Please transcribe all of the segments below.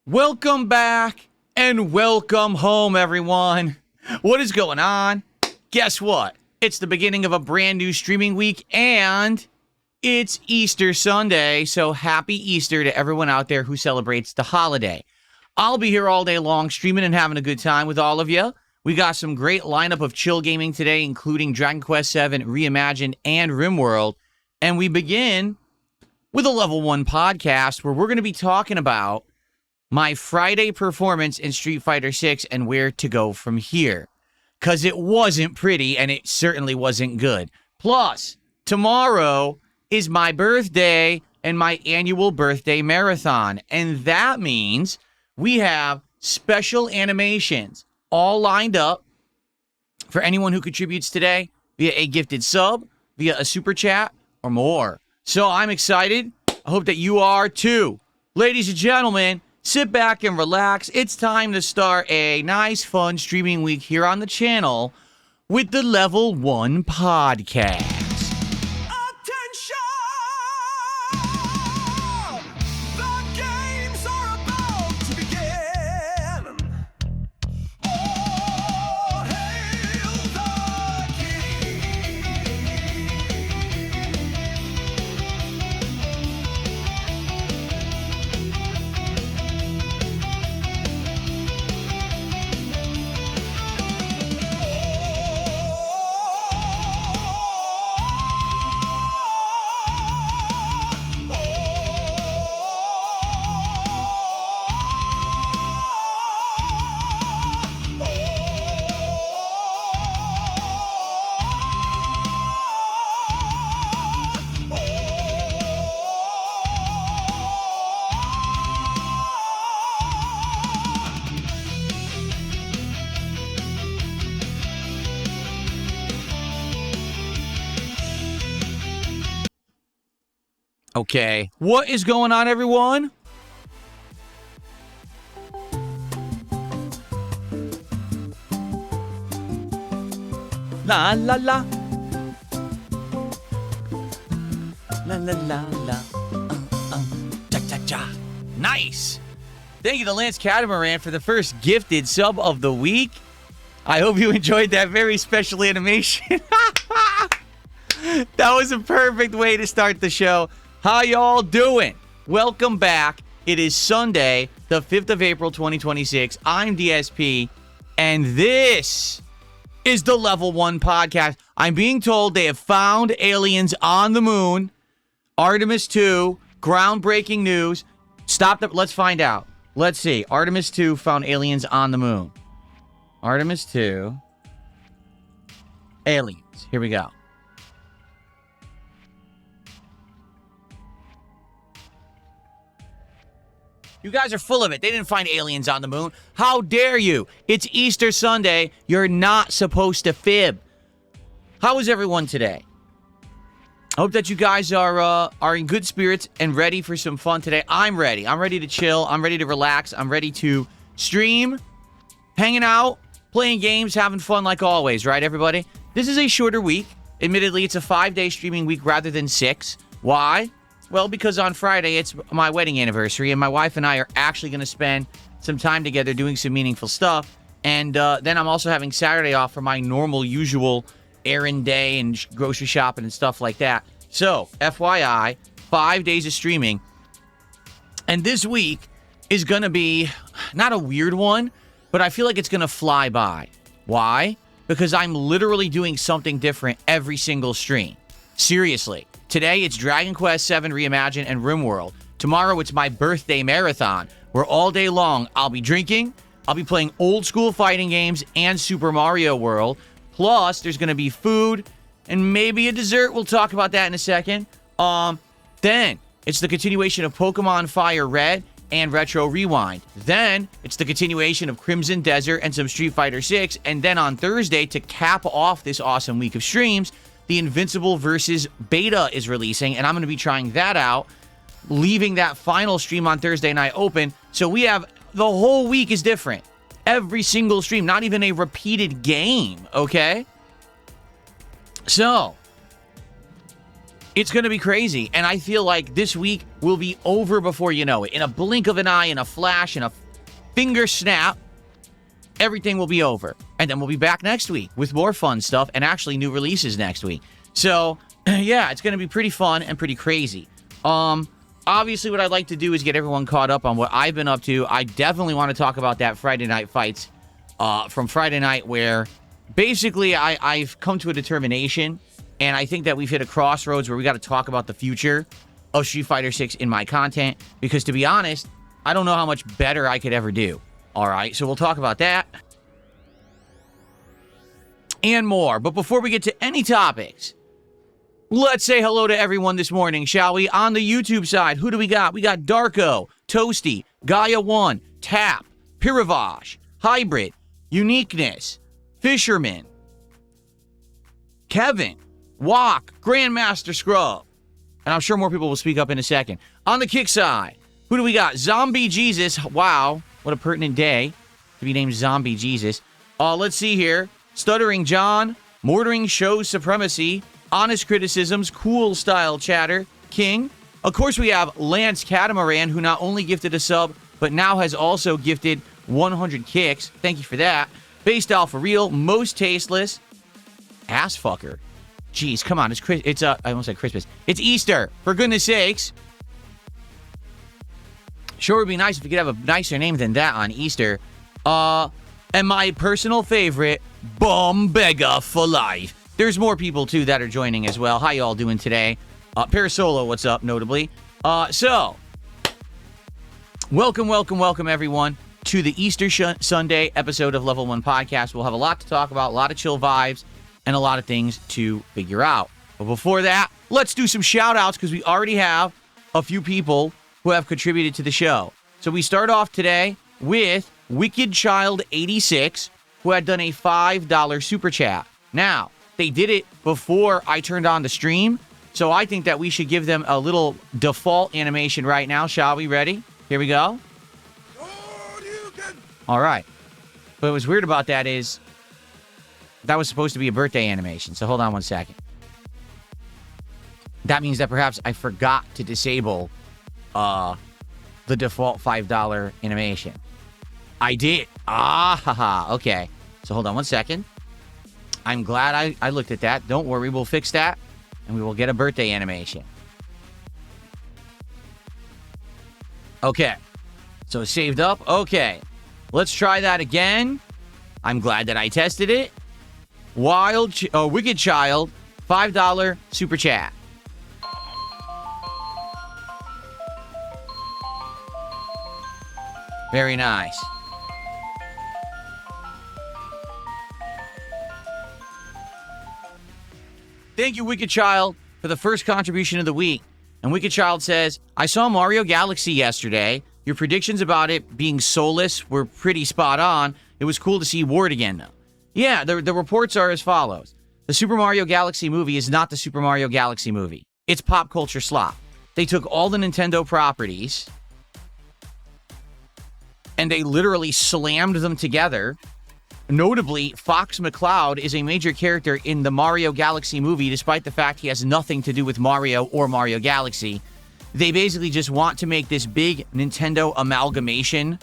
Welcome back and welcome home, everyone. What is going on? Guess what? It's the beginning of a brand new streaming week and it's Easter Sunday, so happy Easter to everyone out there who celebrates the holiday. I'll be here all day long streaming and having a good time with all of you. We got some great lineup of chill gaming today, including Dragon Quest VII Reimagined and RimWorld. And we begin with a Level 1 podcast where we're going to be talking about my Friday performance in Street Fighter 6 and where to go from here. Because it wasn't pretty and it certainly wasn't good. Plus, tomorrow is my birthday and my annual birthday marathon. And that means we have special animations all lined up for anyone who contributes today via a gifted sub, via a super chat, or more. So I'm excited. I hope that you are too. Ladies and gentlemen, sit back and relax. It's time to start a nice, fun streaming week here on the channel with the Level 1 podcast. Okay, what is going on, everyone? La la la. La la la la. Cha cha cha. Nice. Thank you to Lance Catamaran for the first gifted sub of the week. I hope you enjoyed that very special animation. That was a perfect way to start the show. How y'all doing? Welcome back. It is Sunday, the 5th of April, 2026. I'm DSP, and this is the Level 1 podcast. I'm being told they have found aliens on the moon. Artemis 2, groundbreaking news. Let's find out. Let's see. Artemis 2 found aliens on the moon. Artemis 2. Aliens. Here we go. You guys are full of it. They didn't find aliens on the moon. How dare you? It's Easter Sunday. You're not supposed to fib. How is everyone today? I hope that you guys are in good spirits and ready for some fun today. I'm ready. I'm ready to chill. I'm ready to relax. I'm ready to stream, hanging out, playing games, having fun like always, right, everybody? This is a shorter week. Admittedly, it's a 5-day streaming week rather than 6. Why? Well, because on Friday, it's my wedding anniversary, and my wife and I are actually going to spend some time together doing some meaningful stuff. And then I'm also having Saturday off for my normal, usual errand day and grocery shopping and stuff like that. So, FYI, 5 days of streaming. And this week is going to be not a weird one, but I feel like it's going to fly by. Why? Because I'm literally doing something different every single stream. Seriously. Today, it's Dragon Quest VII Reimagined and RimWorld. Tomorrow, it's my birthday marathon, where all day long, I'll be drinking, I'll be playing old school fighting games and Super Mario World. Plus, there's going to be food and maybe a dessert. We'll talk about that in a second. Then, it's the continuation of Pokemon Fire Red and Retro Rewind. Then, it's the continuation of Crimson Desert and some Street Fighter 6. And then on Thursday, to cap off this awesome week of streams, the Invincible versus Beta is releasing, and I'm going to be trying that out, leaving that final stream on Thursday night open. So we have, the whole week is different. Every single stream, not even a repeated game, okay? So, It's going to be crazy. And I feel like this week will be over before you know it. In a blink of an eye, in a flash, in a finger snap, everything will be over. And then we'll be back next week with more fun stuff and actually new releases next week. So, yeah, it's going to be pretty fun and pretty crazy. Obviously, what I'd like to do is get everyone caught up on what I've been up to. I definitely want to talk about that Friday night fights from Friday night where basically I've come to a determination. And I think that we've hit a crossroads where we got to talk about the future of Street Fighter 6 in my content. Because to be honest, I don't know how much better I could ever do. All right, so we'll talk about that. And more. But before we get to any topics, let's say hello to everyone this morning, shall we? On the YouTube side, who do we got? We got Darko, Toasty, Gaia1, Tap, Piravash, Hybrid, Uniqueness, Fisherman, Kevin, Walk, Grandmaster Scrub. And I'm sure more people will speak up in a second. On the kick side, who do we got? Zombie Jesus. Wow, what a pertinent day to be named Zombie Jesus. Let's see here. Stuttering John, Mortaring Shows Supremacy, Honest Criticisms, Cool Style Chatter, King. Of course, we have Lance Catamaran, who not only gifted a sub, but now has also gifted 100 kicks. Thank you for that. Based Alpha Real, Most Tasteless, Assfucker. Jeez, come on, I almost said Christmas. It's Easter, for goodness sakes. Sure would be nice if you could have a nicer name than that on Easter. And my personal favorite, Bombega for life. There's more people, too, that are joining as well. How y'all doing today? Parasolo, what's up, notably? So, welcome, everyone, to the Easter Sunday episode of Level 1 Podcast. We'll have a lot to talk about, a lot of chill vibes, and a lot of things to figure out. But before that, let's do some shout-outs because we already have a few people who have contributed to the show. So we start off today with Wicked Child 86, who had done a $5 super chat. Now, they did it before I turned on the stream, so I think that we should give them a little default animation right now. Shall we? Ready? Here we go. All right. But what's weird about that is that was supposed to be a birthday animation, so hold on one second. That means that perhaps I forgot to disable the default $5 animation. I did. Haha. Okay. So hold on one second. I'm glad I looked at that. Don't worry, we'll fix that, and we will get a birthday animation. Okay. So it's saved up. Okay. Let's try that again. I'm glad that I tested it. Wicked Child, $5 super chat. Very nice. Thank you, Wicked Child, for the first contribution of the week. And Wicked Child says, I saw Mario Galaxy yesterday. Your predictions about it being soulless were pretty spot on. It was cool to see Ward again, though. Yeah, the reports are as follows. The Super Mario Galaxy movie is not the Super Mario Galaxy movie. It's pop culture slop. They took all the Nintendo properties and they literally slammed them together. Notably, Fox McCloud is a major character in the Mario Galaxy movie, despite the fact he has nothing to do with Mario or Mario Galaxy. They basically just want to make this big Nintendo amalgamation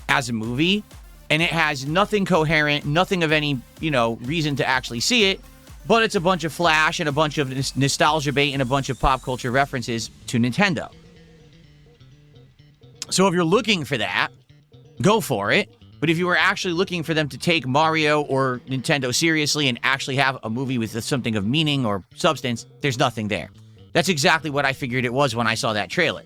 as a movie, and it has nothing coherent, nothing of any, reason to actually see it, but it's a bunch of flash and a bunch of nostalgia bait and a bunch of pop culture references to Nintendo. So if you're looking for that, go for it. But if you were actually looking for them to take Mario or Nintendo seriously and actually have a movie with something of meaning or substance, there's nothing there. That's exactly what I figured it was when I saw that trailer.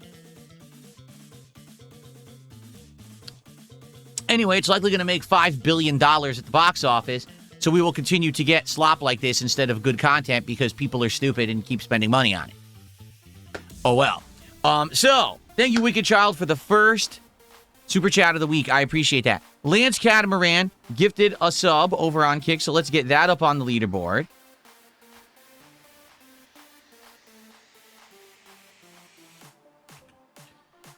Anyway, it's likely going to make $5 billion at the box office, so we will continue to get slop like this instead of good content because people are stupid and keep spending money on it. Oh well. So, thank you, Wicked Child, for the first super chat of the week. I appreciate that. Lance Catamaran gifted a sub over on Kick, so let's get that up on the leaderboard.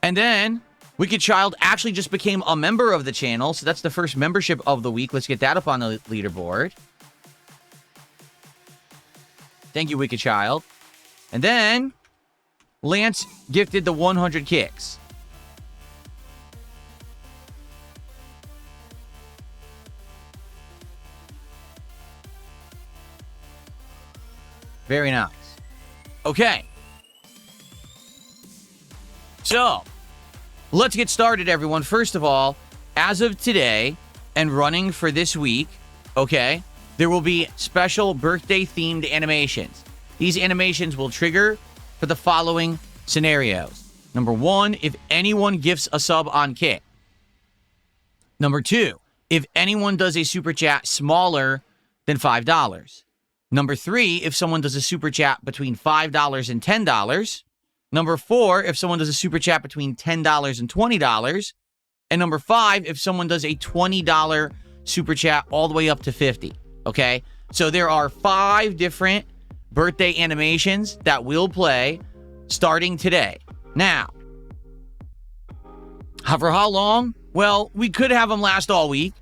And then Wicked Child actually just became a member of the channel, so that's the first membership of the week. Let's get that up on the leaderboard. Thank you, Wicked Child. And then Lance gifted the 100 kicks. Very nice. Okay. So, let's get started, everyone. First of all, as of today and running for this week, okay, there will be special birthday-themed animations. These animations will trigger for the following scenarios. Number 1, if anyone gifts a sub on Kick. Number 2, if anyone does a super chat smaller than $5. Number 3, if someone does a super chat between $5 and $10. Number 4, if someone does a super chat between $10 and $20. And number 5, if someone does a $20 super chat all the way up to $50. Okay? So there are 5 different birthday animations that will play starting today. Now, for how long? Well, we could have them last all week.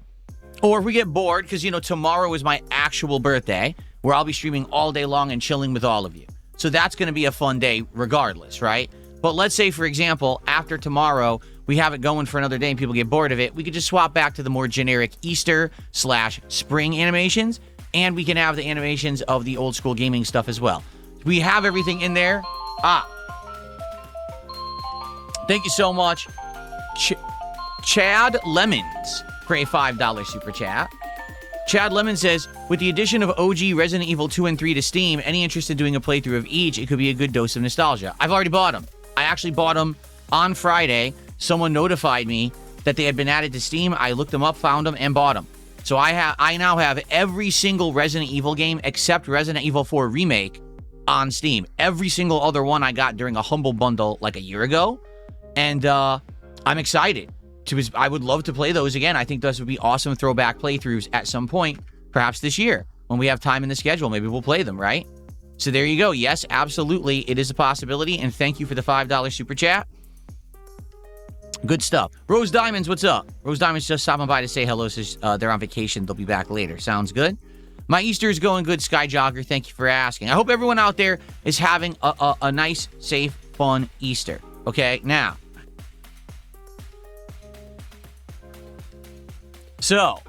Or if we get bored, because, tomorrow is my actual birthday, where I'll be streaming all day long and chilling with all of you. So that's going to be a fun day regardless, right? But let's say, for example, after tomorrow, we have it going for another day and people get bored of it. We could just swap back to the more generic Easter/spring animations, and we can have the animations of the old school gaming stuff as well. We have everything in there. Thank you so much, Chad Lemons, for a $5 super chat. Chad Lemon says, with the addition of OG Resident Evil 2 and 3 to Steam, any interest in doing a playthrough of each, it could be a good dose of nostalgia. I've already bought them. I actually bought them on Friday. Someone notified me that they had been added to Steam. I looked them up, found them, and bought them. So I now have every single Resident Evil game except Resident Evil 4 Remake on Steam. Every single other one I got during a Humble Bundle like a year ago. And I'm excited. I would love to play those again. I think those would be awesome throwback playthroughs at some point, perhaps this year, when we have time in the schedule. Maybe we'll play them, right? So there you go. Yes, absolutely. It is a possibility. And thank you for the $5 super chat. Good stuff. Rose Diamonds, what's up? Rose Diamonds just stopping by to say hello. Says they're on vacation. They'll be back later. Sounds good. My Easter is going good, Sky Jogger. Thank you for asking. I hope everyone out there is having a nice, safe, fun Easter. Okay, now. So,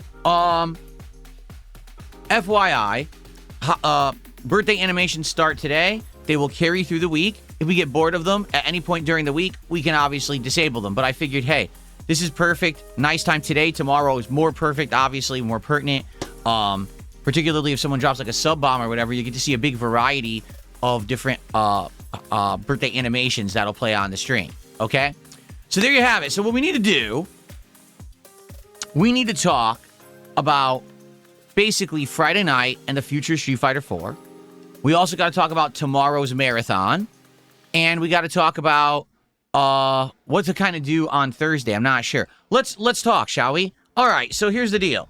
FYI, birthday animations start today. They will carry through the week. If we get bored of them at any point during the week, we can obviously disable them. But I figured, hey, this is perfect. Nice time today. Tomorrow is more perfect, obviously, more pertinent. Particularly if someone drops like a sub bomb or whatever, you get to see a big variety of different birthday animations that'll play on the stream. Okay? So there you have it. So what we need to do, we need to talk about basically Friday night and the future Street Fighter 4. We also got to talk about tomorrow's marathon. And we got to talk about what to kind of do on Thursday. I'm not sure. Let's talk, shall we? All right, so here's the deal.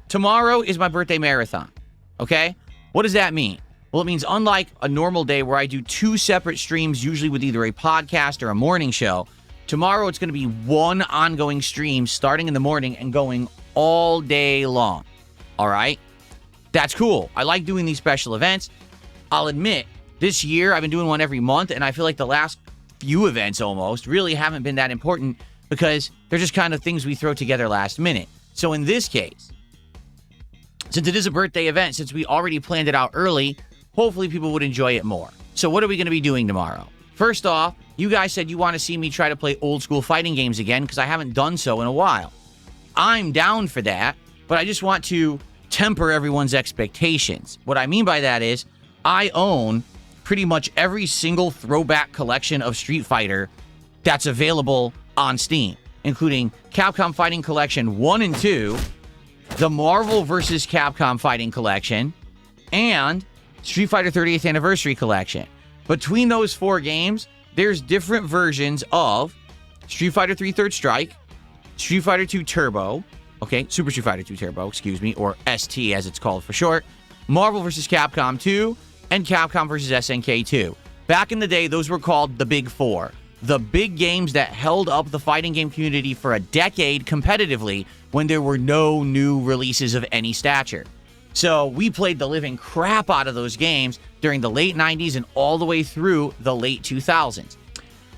Tomorrow is my birthday marathon. Okay? What does that mean? Well, it means unlike a normal day where I do 2 separate streams, usually with either a podcast or a morning show, tomorrow it's going to be one ongoing stream starting in the morning and going all day long. All right? That's cool. I like doing these special events. I'll admit, this year I've been doing one every month, and I feel like the last few events almost really haven't been that important because they're just kind of things we throw together last minute. So in this case, since it is a birthday event, since we already planned it out early, hopefully people would enjoy it more. So what are we going to be doing tomorrow? First off, you guys said you want to see me try to play old school fighting games again because I haven't done so in a while. I'm down for that, but I just want to temper everyone's expectations. What I mean by that is I own pretty much every single throwback collection of Street Fighter that's available on Steam, including Capcom Fighting Collection 1 and 2, the Marvel vs. Capcom Fighting Collection, and Street Fighter 30th Anniversary Collection. Between those 4 games, there's different versions of Street Fighter 3 Third Strike, Street Fighter 2 Turbo, okay, Super Street Fighter 2 Turbo, excuse me, or ST as it's called for short, Marvel vs. Capcom 2, and Capcom vs. SNK 2. Back in the day, those were called the Big 4. The big games that held up the fighting game community for a decade competitively when there were no new releases of any stature. So we played the living crap out of those games during the late 90s and all the way through the late 2000s.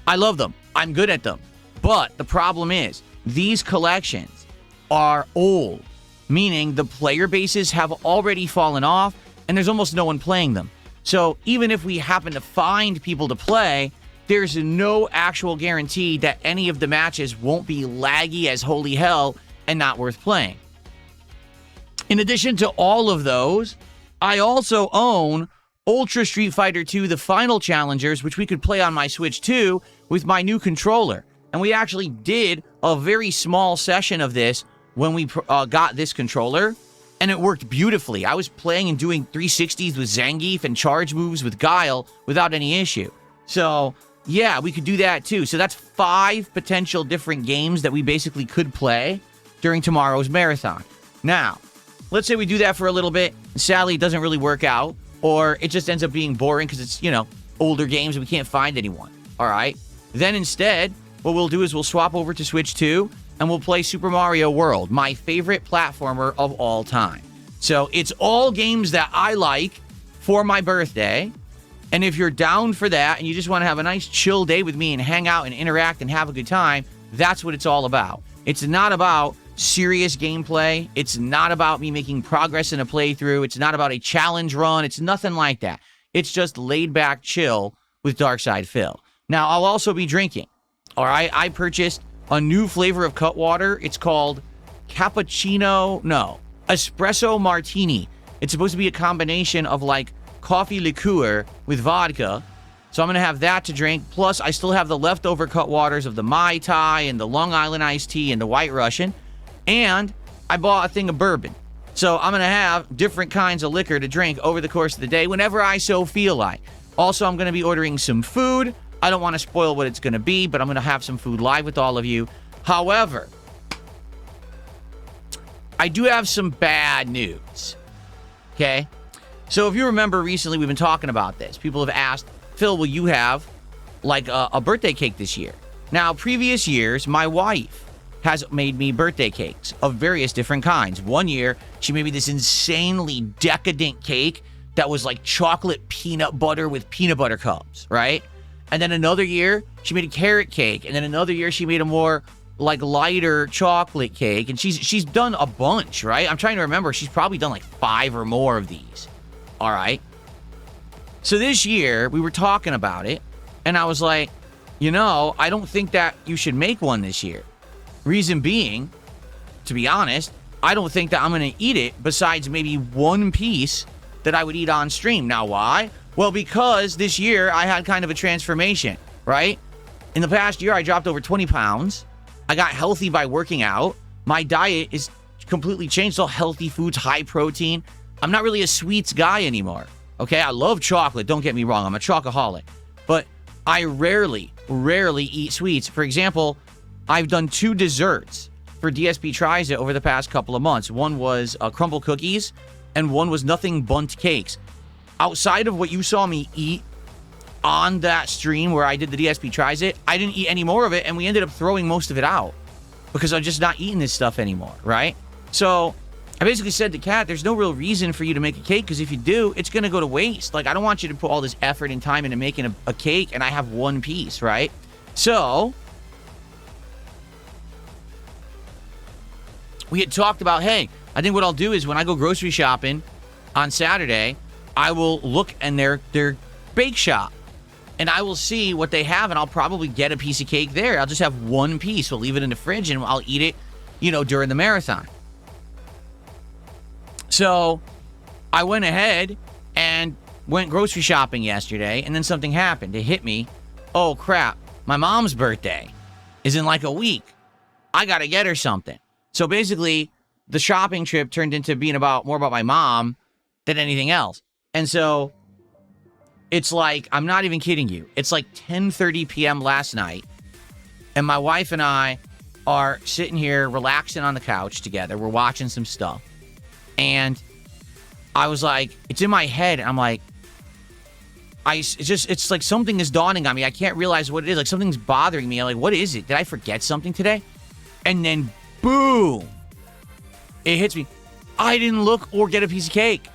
I love them. I'm good at them. But the problem is, these collections are old, meaning the player bases have already fallen off and there's almost no one playing them. So even if we happen to find people to play, there's no actual guarantee that any of the matches won't be laggy as holy hell and not worth playing. In addition to all of those, I also own Ultra Street Fighter 2 The Final Challengers, which we could play on my Switch 2 with my new controller. And we actually did a very small session of this when we got this controller, and it worked beautifully. I was playing and doing 360s with Zangief and charge moves with Guile without any issue. So, yeah, we could do that too. So that's 5 potential different games that we basically could play during tomorrow's marathon. Now, let's say we do that for a little bit. Sadly, it doesn't really work out, or it just ends up being boring because it's, older games and we can't find anyone. All right? Then instead, what we'll do is we'll swap over to Switch 2 and we'll play Super Mario World, my favorite platformer of all time. So it's all games that I like for my birthday. And if you're down for that and you just want to have a nice chill day with me and hang out and interact and have a good time, that's what it's all about. It's not about serious gameplay. It's not about me making progress in a playthrough. It's not about a challenge run. It's nothing like that. It's just laid back chill with Darkside Phil. Now, I'll also be drinking. All right, I purchased a new flavor of Cutwater. It's called Espresso Martini. It's supposed to be a combination of like coffee liqueur with vodka. So I'm going to have that to drink. Plus, I still have the leftover Cutwaters of the Mai Tai and the Long Island iced tea and the White Russian. And I bought a thing of bourbon. So I'm going to have different kinds of liquor to drink over the course of the day whenever I so feel like. Also, I'm going to be ordering some food. I don't want to spoil what it's going to be, but I'm going to have some food live with all of you. However, I do have some bad news. Okay? So if you remember recently, we've been talking about this. People have asked, Phil, will you have like a birthday cake this year? Now, previous years, my wife has made me birthday cakes of various different kinds. One year, she made me this insanely decadent cake that was like chocolate peanut butter with peanut butter cups, right? And then another year, she made a carrot cake. And then another year, she made a more like lighter chocolate cake. And she's done a bunch, right? I'm trying to remember. She's probably done like 5 or more of these. All right. So this year, we were talking about it. And I was like, I don't think that you should make one this year. Reason being, to be honest, I don't think that I'm going to eat it besides maybe one piece that I would eat on stream. Now, why? Well, because this year I had kind of a transformation, right? In the past year, I dropped over 20 pounds. I got healthy by working out. My diet is completely changed. All healthy foods, high protein. I'm not really a sweets guy anymore, okay? I love chocolate. Don't get me wrong. I'm a chocoholic. But I rarely eat sweets. For example, I've done 2 desserts for DSP Tries It over the past couple of months. One was crumble cookies, and one was nothing bunt cakes. Outside of what you saw me eat on that stream where I did the DSP Tries It, I didn't eat any more of it, and we ended up throwing most of it out because I'm just not eating this stuff anymore, right? So I basically said to Kat, there's no real reason for you to make a cake because if you do, it's going to go to waste. Like, I don't want you to put all this effort and time into making a cake, and I have one piece, right? So we had talked about, hey, I think what I'll do is when I go grocery shopping on Saturday, I will look in their bake shop and I will see what they have and I'll probably get a piece of cake there. I'll just have one piece. We'll leave it in the fridge and I'll eat it, during the marathon. So I went ahead and went grocery shopping yesterday and then something happened. It hit me. Oh, crap. My mom's birthday is in like a week. I got to get her something. So basically, the shopping trip turned into being more about my mom than anything else. And so it's like, I'm not even kidding you. It's like 10:30 p.m. last night. And my wife and I are sitting here relaxing on the couch together. We're watching some stuff. And I was like, it's in my head. And I'm like, it's like something is dawning on me. I can't realize what it is. Like something's bothering me. I'm like, what is it? Did I forget something today? And then boom, it hits me. I didn't look or get a piece of cake.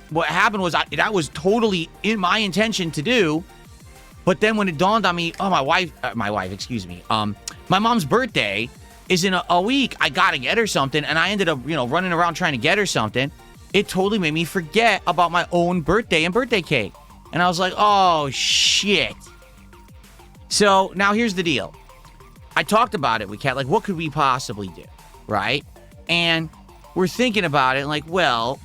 What happened was that was totally in my intention to do. But then when it dawned on me, oh, my wife, my mom's birthday is in a week. I got to get her something. And I ended up, running around trying to get her something. It totally made me forget about my own birthday and birthday cake. And I was like, oh, shit. So now here's the deal. I talked about it with Kat, like, what could we possibly do, right? And we're thinking about it, like, well,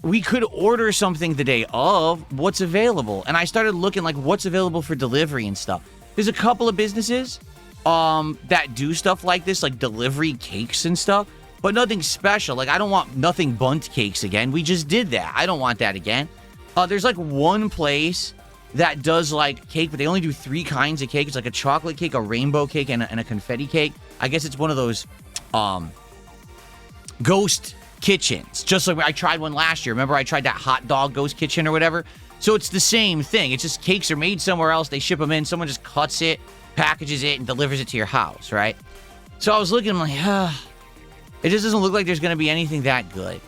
we could order something the day of. What's available? And I started looking, like, what's available for delivery and stuff. There's a couple of businesses that do stuff like this, like delivery cakes and stuff, but nothing special. Like, I don't want nothing bunt cakes again. We just did that. I don't want that again. There's, like, one place that does, like, cake, but they only do 3 kinds of cake. It's like a chocolate cake, a rainbow cake, and a confetti cake. I guess it's one of those ghost kitchens. Just like I tried one last year. Remember I tried that hot dog ghost kitchen or whatever? So it's the same thing. It's just cakes are made somewhere else. They ship them in. Someone just cuts it, packages it, and delivers it to your house, right? So I was looking, I'm like, it just doesn't look like there's going to be anything that good,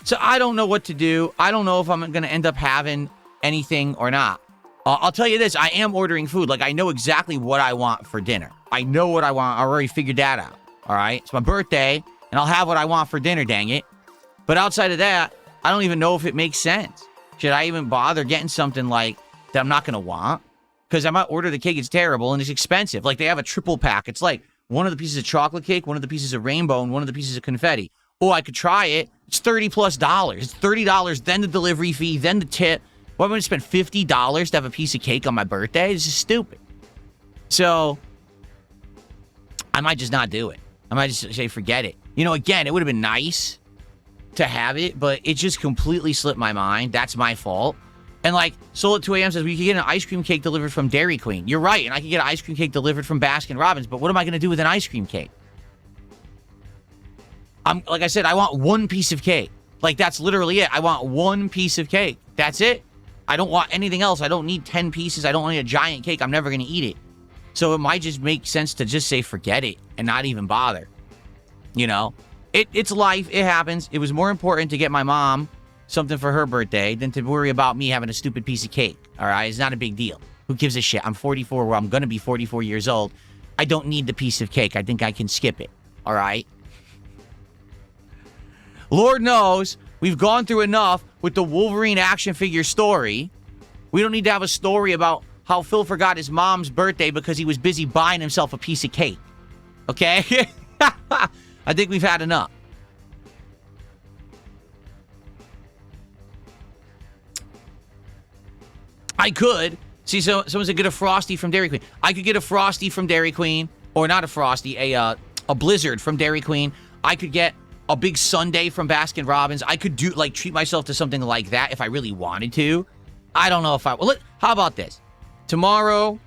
So I don't know what to do. I don't know if I'm going to end up having anything or not. I'll tell you this. I am ordering food. Like, I know exactly what I want for dinner. I know what I want. I already figured that out. All right? It's my birthday, and I'll have what I want for dinner, dang it. But outside of that, I don't even know if it makes sense. Should I even bother getting something like that I'm not going to want? Because I might order the cake. It's terrible, and it's expensive. Like, they have a triple pack. It's like one of the pieces of chocolate cake, one of the pieces of rainbow, and one of the pieces of confetti. Oh, I could try it. It's $30+. It's $30, then the delivery fee, then the tip. Why am I going to spend $50 to have a piece of cake on my birthday? This is stupid. So, I might just not do it. I might just say, forget it. Again, it would have been nice to have it, but it just completely slipped my mind. That's my fault. And, like, Soul at 2 a.m. says, we could get an ice cream cake delivered from Dairy Queen. You're right, and I could get an ice cream cake delivered from Baskin Robbins, but what am I going to do with an ice cream cake? Like I said, I want one piece of cake. Like, that's literally it. I want one piece of cake. That's it. I don't want anything else. I don't need 10 pieces. I don't need a giant cake. I'm never going to eat it. So it might just make sense to just say forget it and not even bother. It's life. It happens. It was more important to get my mom something for her birthday than to worry about me having a stupid piece of cake. All right? It's not a big deal. Who gives a shit? I'm 44, where I'm going to be 44 years old. I don't need the piece of cake. I think I can skip it. All right? Lord knows we've gone through enough with the Wolverine action figure story. We don't need to have a story about how Phil forgot his mom's birthday because he was busy buying himself a piece of cake. Okay? I think we've had enough. I could. See, so someone said get a Frosty from Dairy Queen. I could get a Frosty from Dairy Queen. Or not a Frosty, a Blizzard from Dairy Queen. I could get a big sundae from Baskin Robbins. I could treat myself to something like that if I really wanted to. I don't know if I... Well, how about this? Tomorrow,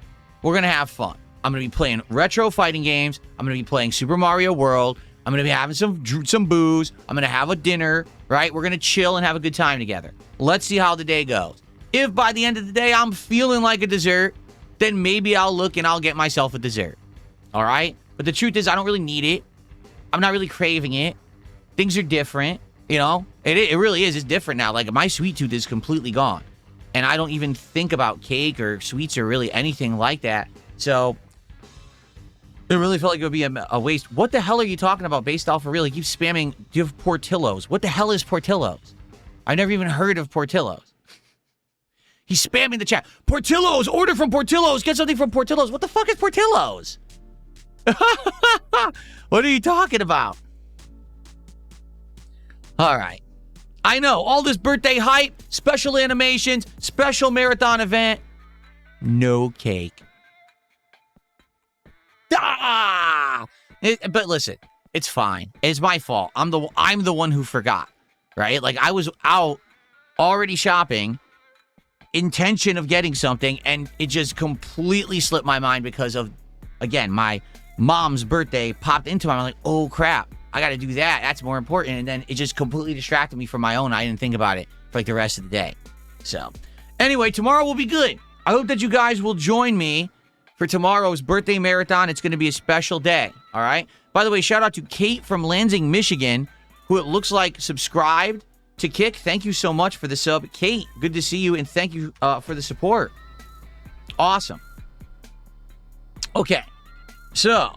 we're going to have fun. I'm going to be playing retro fighting games. I'm going to be playing Super Mario World. I'm going to be having some booze. I'm going to have a dinner, right? We're going to chill and have a good time together. Let's see how the day goes. If by the end of the day I'm feeling like a dessert, then maybe I'll look and I'll get myself a dessert. All right? But the truth is, I don't really need it. I'm not really craving it. Things are different, It really is. It's different now. Like, my sweet tooth is completely gone. And I don't even think about cake or sweets or really anything like that. So, it really felt like it would be a waste. What the hell are you talking about based off of real? He keeps spamming, do you have Portillo's? What the hell is Portillo's? I've never even heard of Portillo's. He's spamming the chat. Portillo's! Order from Portillo's! Get something from Portillo's! What the fuck is Portillo's? What are you talking about? All right. I know. All this birthday hype, special animations, special marathon event. No cake. Ah! But listen, it's fine. It's my fault. I'm the one who forgot, right? Like, I was out already shopping, intention of getting something, and it just completely slipped my mind because of, again, my mom's birthday popped into my mind. Like, oh crap, I got to do that. That's more important. And then it just completely distracted me from my own. I didn't think about it for like the rest of the day. So anyway, tomorrow will be good. I hope that you guys will join me for tomorrow's birthday marathon. It's going to be a special day, all right? By the way, shout out to Kate from Lansing, Michigan, who it looks like subscribed to Kick. Thank you so much for the sub. Kate, good to see you, and thank you for the support. Awesome. Okay, so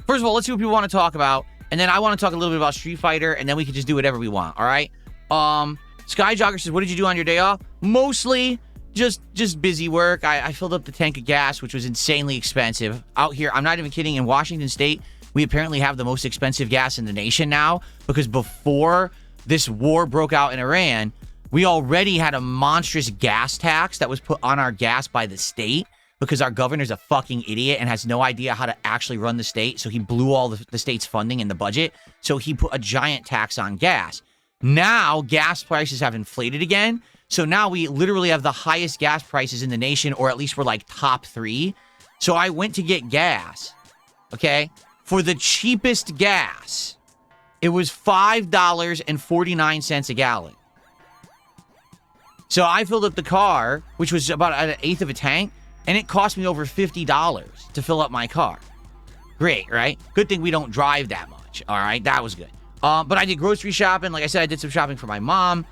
first of all, let's see what people want to talk about, and then I want to talk a little bit about Street Fighter, and then we can just do whatever we want, all right? Skyjogger says, what did you do on your day off? Mostly just busy work. I filled up the tank of gas, which was insanely expensive. Out here, I'm not even kidding, in Washington State, we apparently have the most expensive gas in the nation now, because before this war broke out in Iran, we already had a monstrous gas tax that was put on our gas by the state, because our governor's a fucking idiot and has no idea how to actually run the state. So he blew all the state's funding in the budget. So he put a giant tax on gas. Now gas prices have inflated again. So now we literally have the highest gas prices in the nation, or at least we're like top 3. So I went to get gas, okay? For the cheapest gas, it was $5.49 a gallon. So I filled up the car, which was about an eighth of a tank, and it cost me over $50 to fill up my car. Great, right? Good thing we don't drive that much, all right? That was good. But I did grocery shopping. Like I said, I did some shopping for my mom.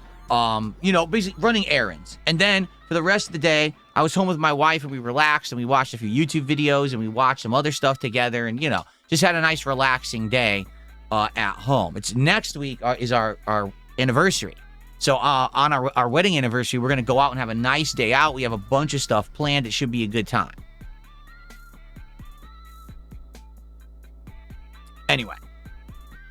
You know, basically running errands. And then for the rest of the day, I was home with my wife, and we relaxed, and we watched a few YouTube videos, and we watched some other stuff together, and, you know, just had a nice relaxing day at home. It's next week is our anniversary. So on our wedding anniversary, we're going to go out and have a nice day out. We have a bunch of stuff planned. It should be a good time. Anyway.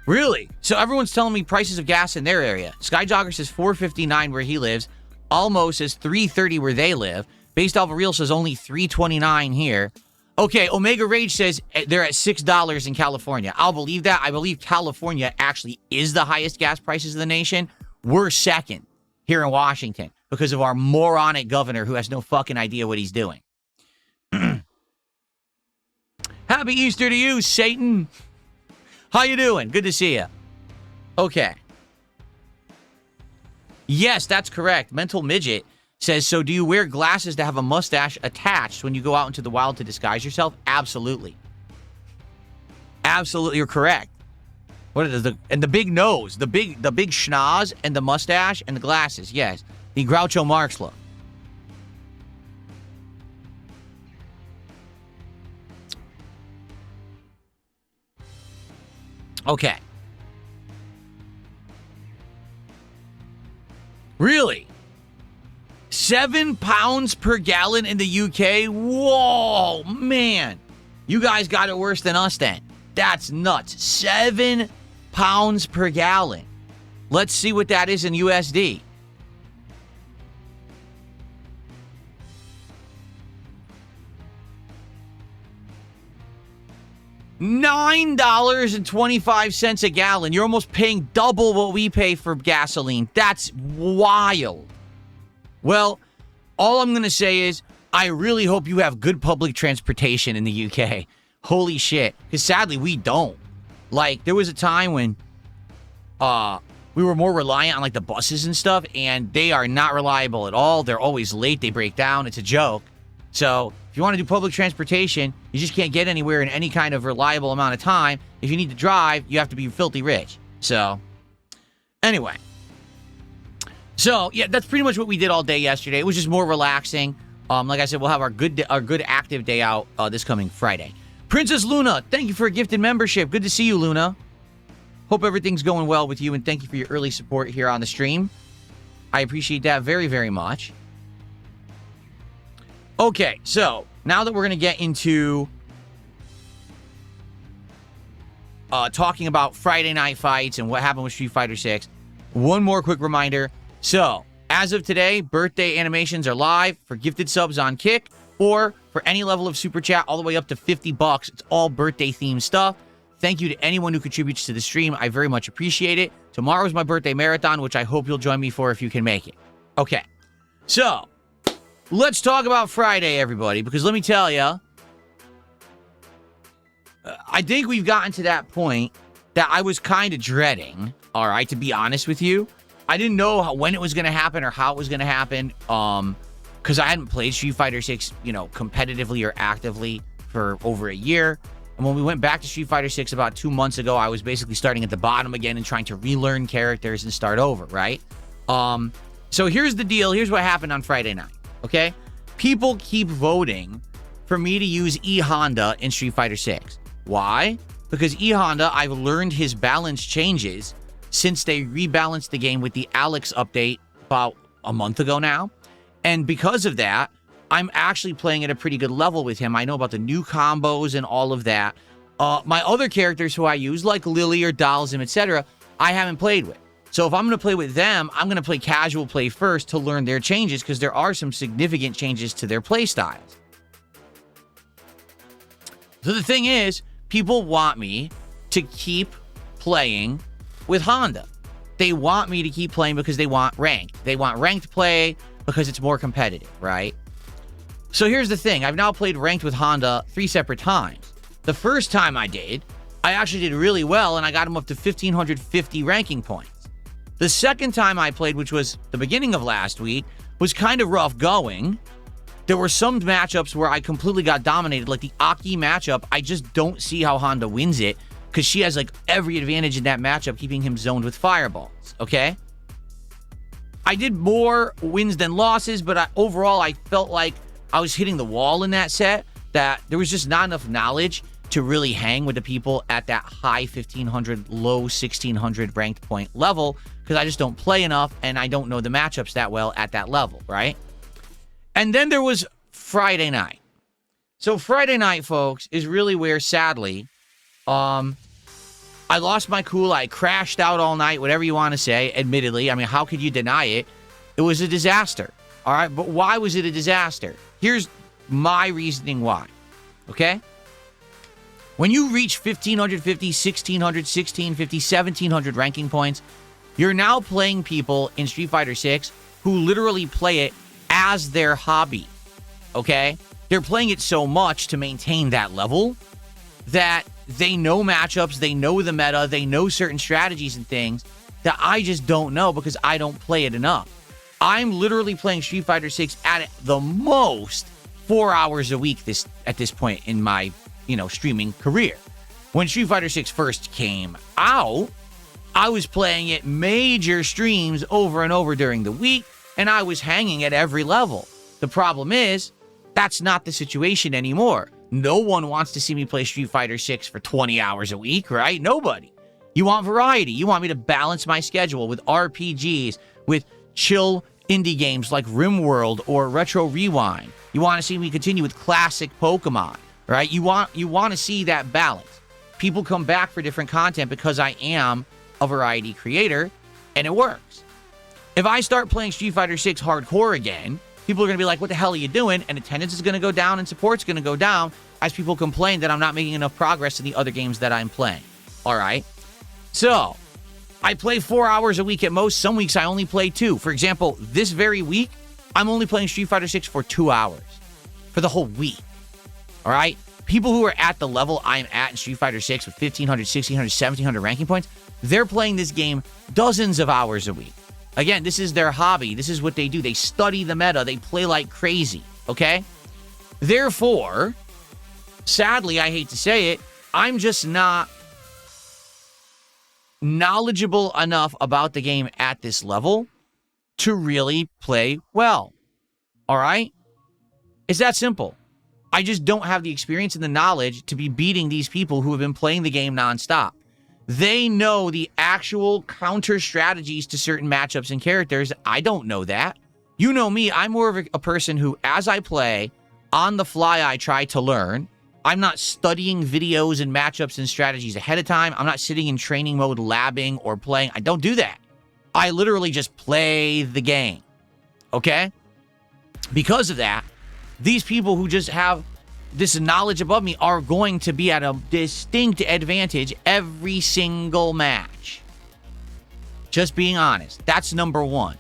Really? So everyone's telling me prices of gas in their area. Skyjogger says $4.59 where he lives. Almo says $3.30 where they live. Based Alpha Real says only $3.29 here. Okay, Omega Rage says they're at $6 in California. I'll believe that. I believe California actually is the highest gas prices in the nation. We're second here in Washington because of our moronic governor who has no fucking idea what he's doing. Happy Easter to you, Satan. How you doing? Good to see you. Okay. Yes, that's correct. Mental Midget says, so do you wear glasses to have a mustache attached when you go out into the wild to disguise yourself? Absolutely. Absolutely, you're correct. What is and the big nose, the big schnoz, and the mustache, and the glasses. Yes, the Groucho Marx look. Okay. Really? 7 pounds per gallon in the UK? Whoa, man. You guys got it worse than us then. That's nuts. 7 pounds per gallon. Let's see what that is in USD. $9.25 a gallon. You're almost paying double what we pay for gasoline. That's wild. Well, all I'm going to say is I really hope you have good public transportation in the UK. Holy shit. Because sadly, we don't. Like, there was a time when we were more reliant on, like, the buses and stuff, and they are not reliable at all. They're always late. They break down. It's a joke. So if you want to do public transportation, you just can't get anywhere in any kind of reliable amount of time. If you need to drive, you have to be filthy rich. So, anyway. So, yeah, that's pretty much what we did all day yesterday. It was just more relaxing. Like I said, we'll have our good active day out this coming Friday. Princess Luna, thank you for a gifted membership. Good to see you, Luna. Hope everything's going well with you, and thank you for your early support here on the stream. I appreciate that very, very much. Okay, so now that we're going to get into talking about Friday night fights and what happened with Street Fighter 6, one more quick reminder. So, as of today, birthday animations are live for gifted subs on Kick or for any level of Super Chat all the way up to $50. It's all birthday-themed stuff. Thank you to anyone who contributes to the stream. I very much appreciate it. Tomorrow's my birthday marathon, which I hope you'll join me for if you can make it. Okay, so let's talk about Friday, everybody, because let me tell you, I think we've gotten to that point that I was kind of dreading, all right, to be honest with you. I didn't know when it was going to happen or how it was going to happen, because I hadn't played Street Fighter 6, competitively or actively for over a year. And when we went back to Street Fighter 6 about 2 months ago, I was basically starting at the bottom again and trying to relearn characters and start over, right? So here's the deal. Here's what happened on Friday night, okay? People keep voting for me to use E Honda in Street Fighter 6. Why? Because E Honda, I've learned his balance changes since they rebalanced the game with the Alex update about a month ago now. And because of that, I'm actually playing at a pretty good level with him. I know about the new combos and all of that. My other characters who I use, like Lily or Dalsim, etc., I haven't played with. So if I'm going to play with them, I'm going to play casual play first to learn their changes, because there are some significant changes to their play styles. So the thing is, people want me to keep playing with Honda. They want me to keep playing because they want ranked. They want ranked play because it's more competitive, right? So here's the thing. I've now played ranked with Honda 3 separate times. The first time I did, I actually did really well, and I got him up to 1,550 ranking points. The second time I played, which was the beginning of last week, was kind of rough going. There were some matchups where I completely got dominated, like the Aki matchup. I just don't see how Honda wins it, because she has like every advantage in that matchup, keeping him zoned with fireballs, okay? I did more wins than losses, but overall I felt like I was hitting the wall in that set, that there was just not enough knowledge to really hang with the people at that high 1,500, low 1,600 ranked point level, because I just don't play enough and I don't know the matchups that well at that level, right? And then there was Friday night. So Friday night, folks, is really where, sadly, I lost my cool. I crashed out all night, whatever you want to say, admittedly. I mean, how could you deny it? It was a disaster, all right? But why was it a disaster? Here's my reasoning why, okay? When you reach 1,550, 1,600, 1,650, 1,700 ranking points, you're now playing people in Street Fighter 6 who literally play it as their hobby, okay? They're playing it so much to maintain that level that they know matchups, they know the meta, they know certain strategies and things that I just don't know because I don't play it enough. I'm literally playing Street Fighter 6 at the most 4 hours a week at this point in my, streaming career. When Street Fighter 6 first came out, I was playing it major streams over and over during the week, and I was hanging at every level. The problem is, that's not the situation anymore. No one wants to see me play Street Fighter 6 for 20 hours a week, right? Nobody. You want variety. You want me to balance my schedule with RPGs, with chill indie games like RimWorld or Retro Rewind. You want to see me continue with classic Pokemon, right? You want to see that balance. People come back for different content because I am a variety creator, and it works. If I start playing Street Fighter 6 hardcore again, people are going to be like, what the hell are you doing? And attendance is going to go down and support's going to go down as people complain that I'm not making enough progress in the other games that I'm playing. All right? So, I play 4 hours a week at most. Some weeks I only play 2. For example, this very week, I'm only playing Street Fighter 6 for 2 hours. For the whole week. All right? People who are at the level I'm at in Street Fighter 6 with 1,500, 1,600, 1,700 ranking points, they're playing this game dozens of hours a week. Again, this is their hobby. This is what they do. They study the meta. They play like crazy, okay? Therefore, sadly, I hate to say it, I'm just not knowledgeable enough about the game at this level to really play well, all right? It's that simple. I just don't have the experience and the knowledge to be beating these people who have been playing the game nonstop. They know the actual counter strategies to certain matchups and characters. I don't know that. You know me, I'm more of a person who, as I play, on the fly, I try to learn. I'm not studying videos and matchups and strategies ahead of time. I'm not sitting in training mode, labbing or playing. I don't do that. I literally just play the game, okay? Because of that, these people who just have this knowledge above me are going to be at a distinct advantage every single match. Just being honest. That's number one.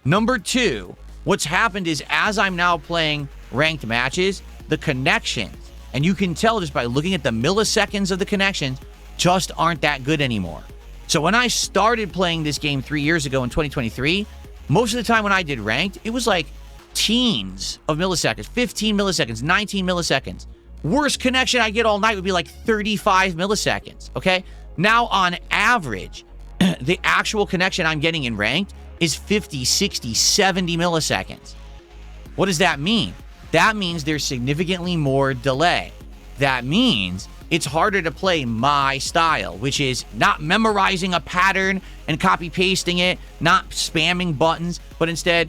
Number two, what's happened is as I'm now playing ranked matches, the connections, and you can tell just by looking at the milliseconds of the connections, just aren't that good anymore. So when I started playing this game 3 years ago in 2023, most of the time when I did ranked, it was like teens of milliseconds, 15 milliseconds, 19 milliseconds. Worst connection I get all night would be like 35 milliseconds, okay? Now, on average, the actual connection I'm getting in ranked is 50, 60, 70 milliseconds. What does that mean? That means there's significantly more delay. That means it's harder to play my style, which is not memorizing a pattern and copy-pasting it, not spamming buttons, but instead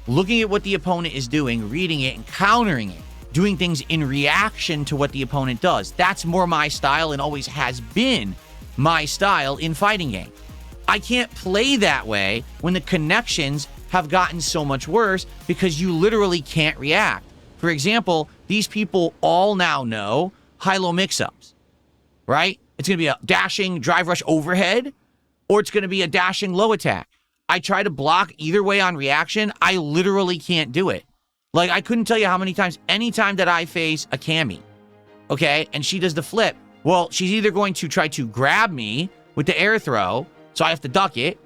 looking at what the opponent is doing, reading it, and countering it, doing things in reaction to what the opponent does. That's more my style and always has been my style in fighting games. I can't play that way when the connections have gotten so much worse because you literally can't react. For example, these people all now know high-low mix-ups, right? It's going to be a dashing drive rush overhead, or it's going to be a dashing low attack. I try to block either way on reaction. I literally can't do it. Like, I couldn't tell you how many times, anytime that I face a Cammy, okay, and she does the flip, well, she's either going to try to grab me with the air throw, so I have to duck it,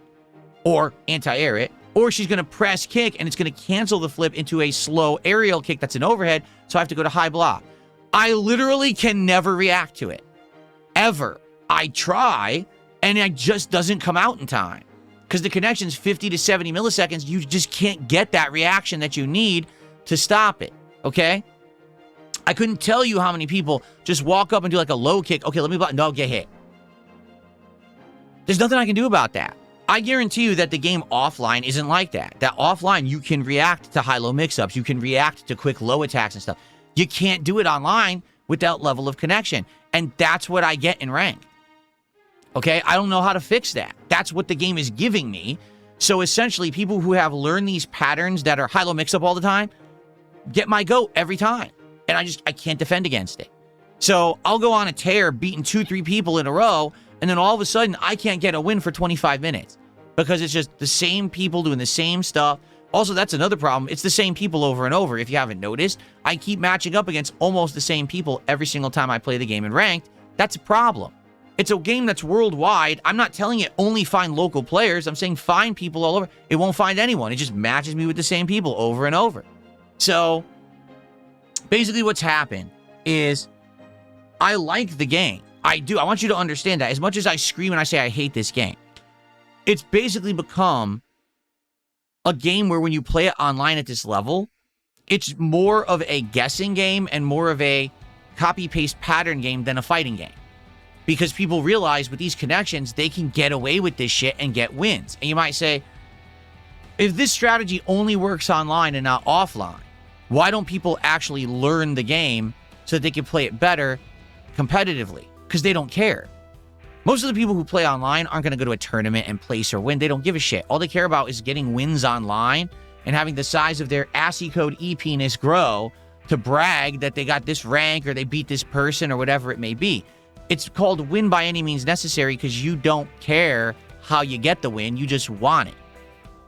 or anti-air it, or she's going to press kick, and it's going to cancel the flip into a slow aerial kick that's an overhead, so I have to go to high block. I literally can never react to it. Ever. I try, and it just doesn't come out in time. Because the connection's 50 to 70 milliseconds, you just can't get that reaction that you need to stop it, okay? I couldn't tell you how many people just walk up and do like a low kick. Okay, let me block. No, get hit. There's nothing I can do about that. I guarantee you that the game offline isn't like that. That offline, you can react to high-low mix-ups. You can react to quick low attacks and stuff. You can't do it online with that level of connection. And that's what I get in ranked. Okay? I don't know how to fix that. That's what the game is giving me. So essentially, people who have learned these patterns that are high-low mix-up all the time get my goat every time. And I can't defend against it. So I'll go on a tear beating 2-3 people in a row, and then all of a sudden, I can't get a win for 25 minutes. Because it's just the same people doing the same stuff. Also, that's another problem. It's the same people over and over. If you haven't noticed, I keep matching up against almost the same people every single time I play the game in ranked. That's a problem. It's a game that's worldwide. I'm not telling it only find local players. I'm saying find people all over. It won't find anyone. It just matches me with the same people over and over. So, basically what's happened is I like the game. I do. I want you to understand that. As much as I scream and I say I hate this game, it's basically become a game where when you play it online at this level, it's more of a guessing game and more of a copy-paste pattern game than a fighting game. Because people realize with these connections, they can get away with this shit and get wins. And you might say, if this strategy only works online and not offline, why don't people actually learn the game so that they can play it better competitively? Because they don't care. Most of the people who play online aren't going to go to a tournament and place or win. They don't give a shit. All they care about is getting wins online and having the size of their ASCII code e-penis grow to brag that they got this rank or they beat this person or whatever it may be. It's called win by any means necessary because you don't care how you get the win. You just want it.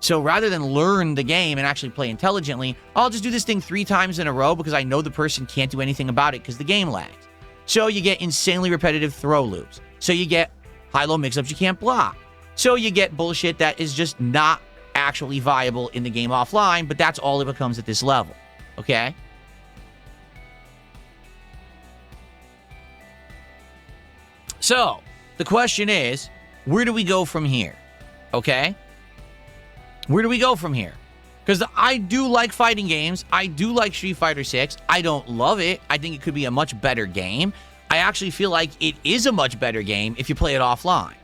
So rather than learn the game and actually play intelligently, I'll just do this thing 3 times in a row because I know the person can't do anything about it because the game lags. So you get insanely repetitive throw loops. So you get high-low mix-ups you can't block. So you get bullshit that is just not actually viable in the game offline, but that's all it becomes at this level. Okay? So, the question is, where do we go from here? Okay? Where do we go from here? Because I do like fighting games. I do like Street Fighter 6. I don't love it. I think it could be a much better game. I actually feel like it is a much better game if you play it offline.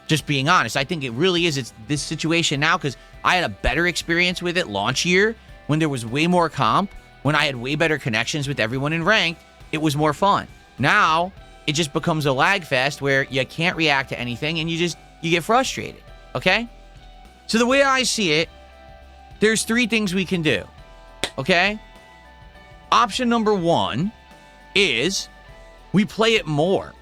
Just being honest, I think it really is. It's this situation now because I had a better experience with it launch year when there was way more comp, when I had way better connections with everyone in ranked. It was more fun. Now, it just becomes a lag fest where you can't react to anything and you get frustrated. Okay? So the way I see it, there's 3 things we can do. Okay? Option number 1 is we play it more.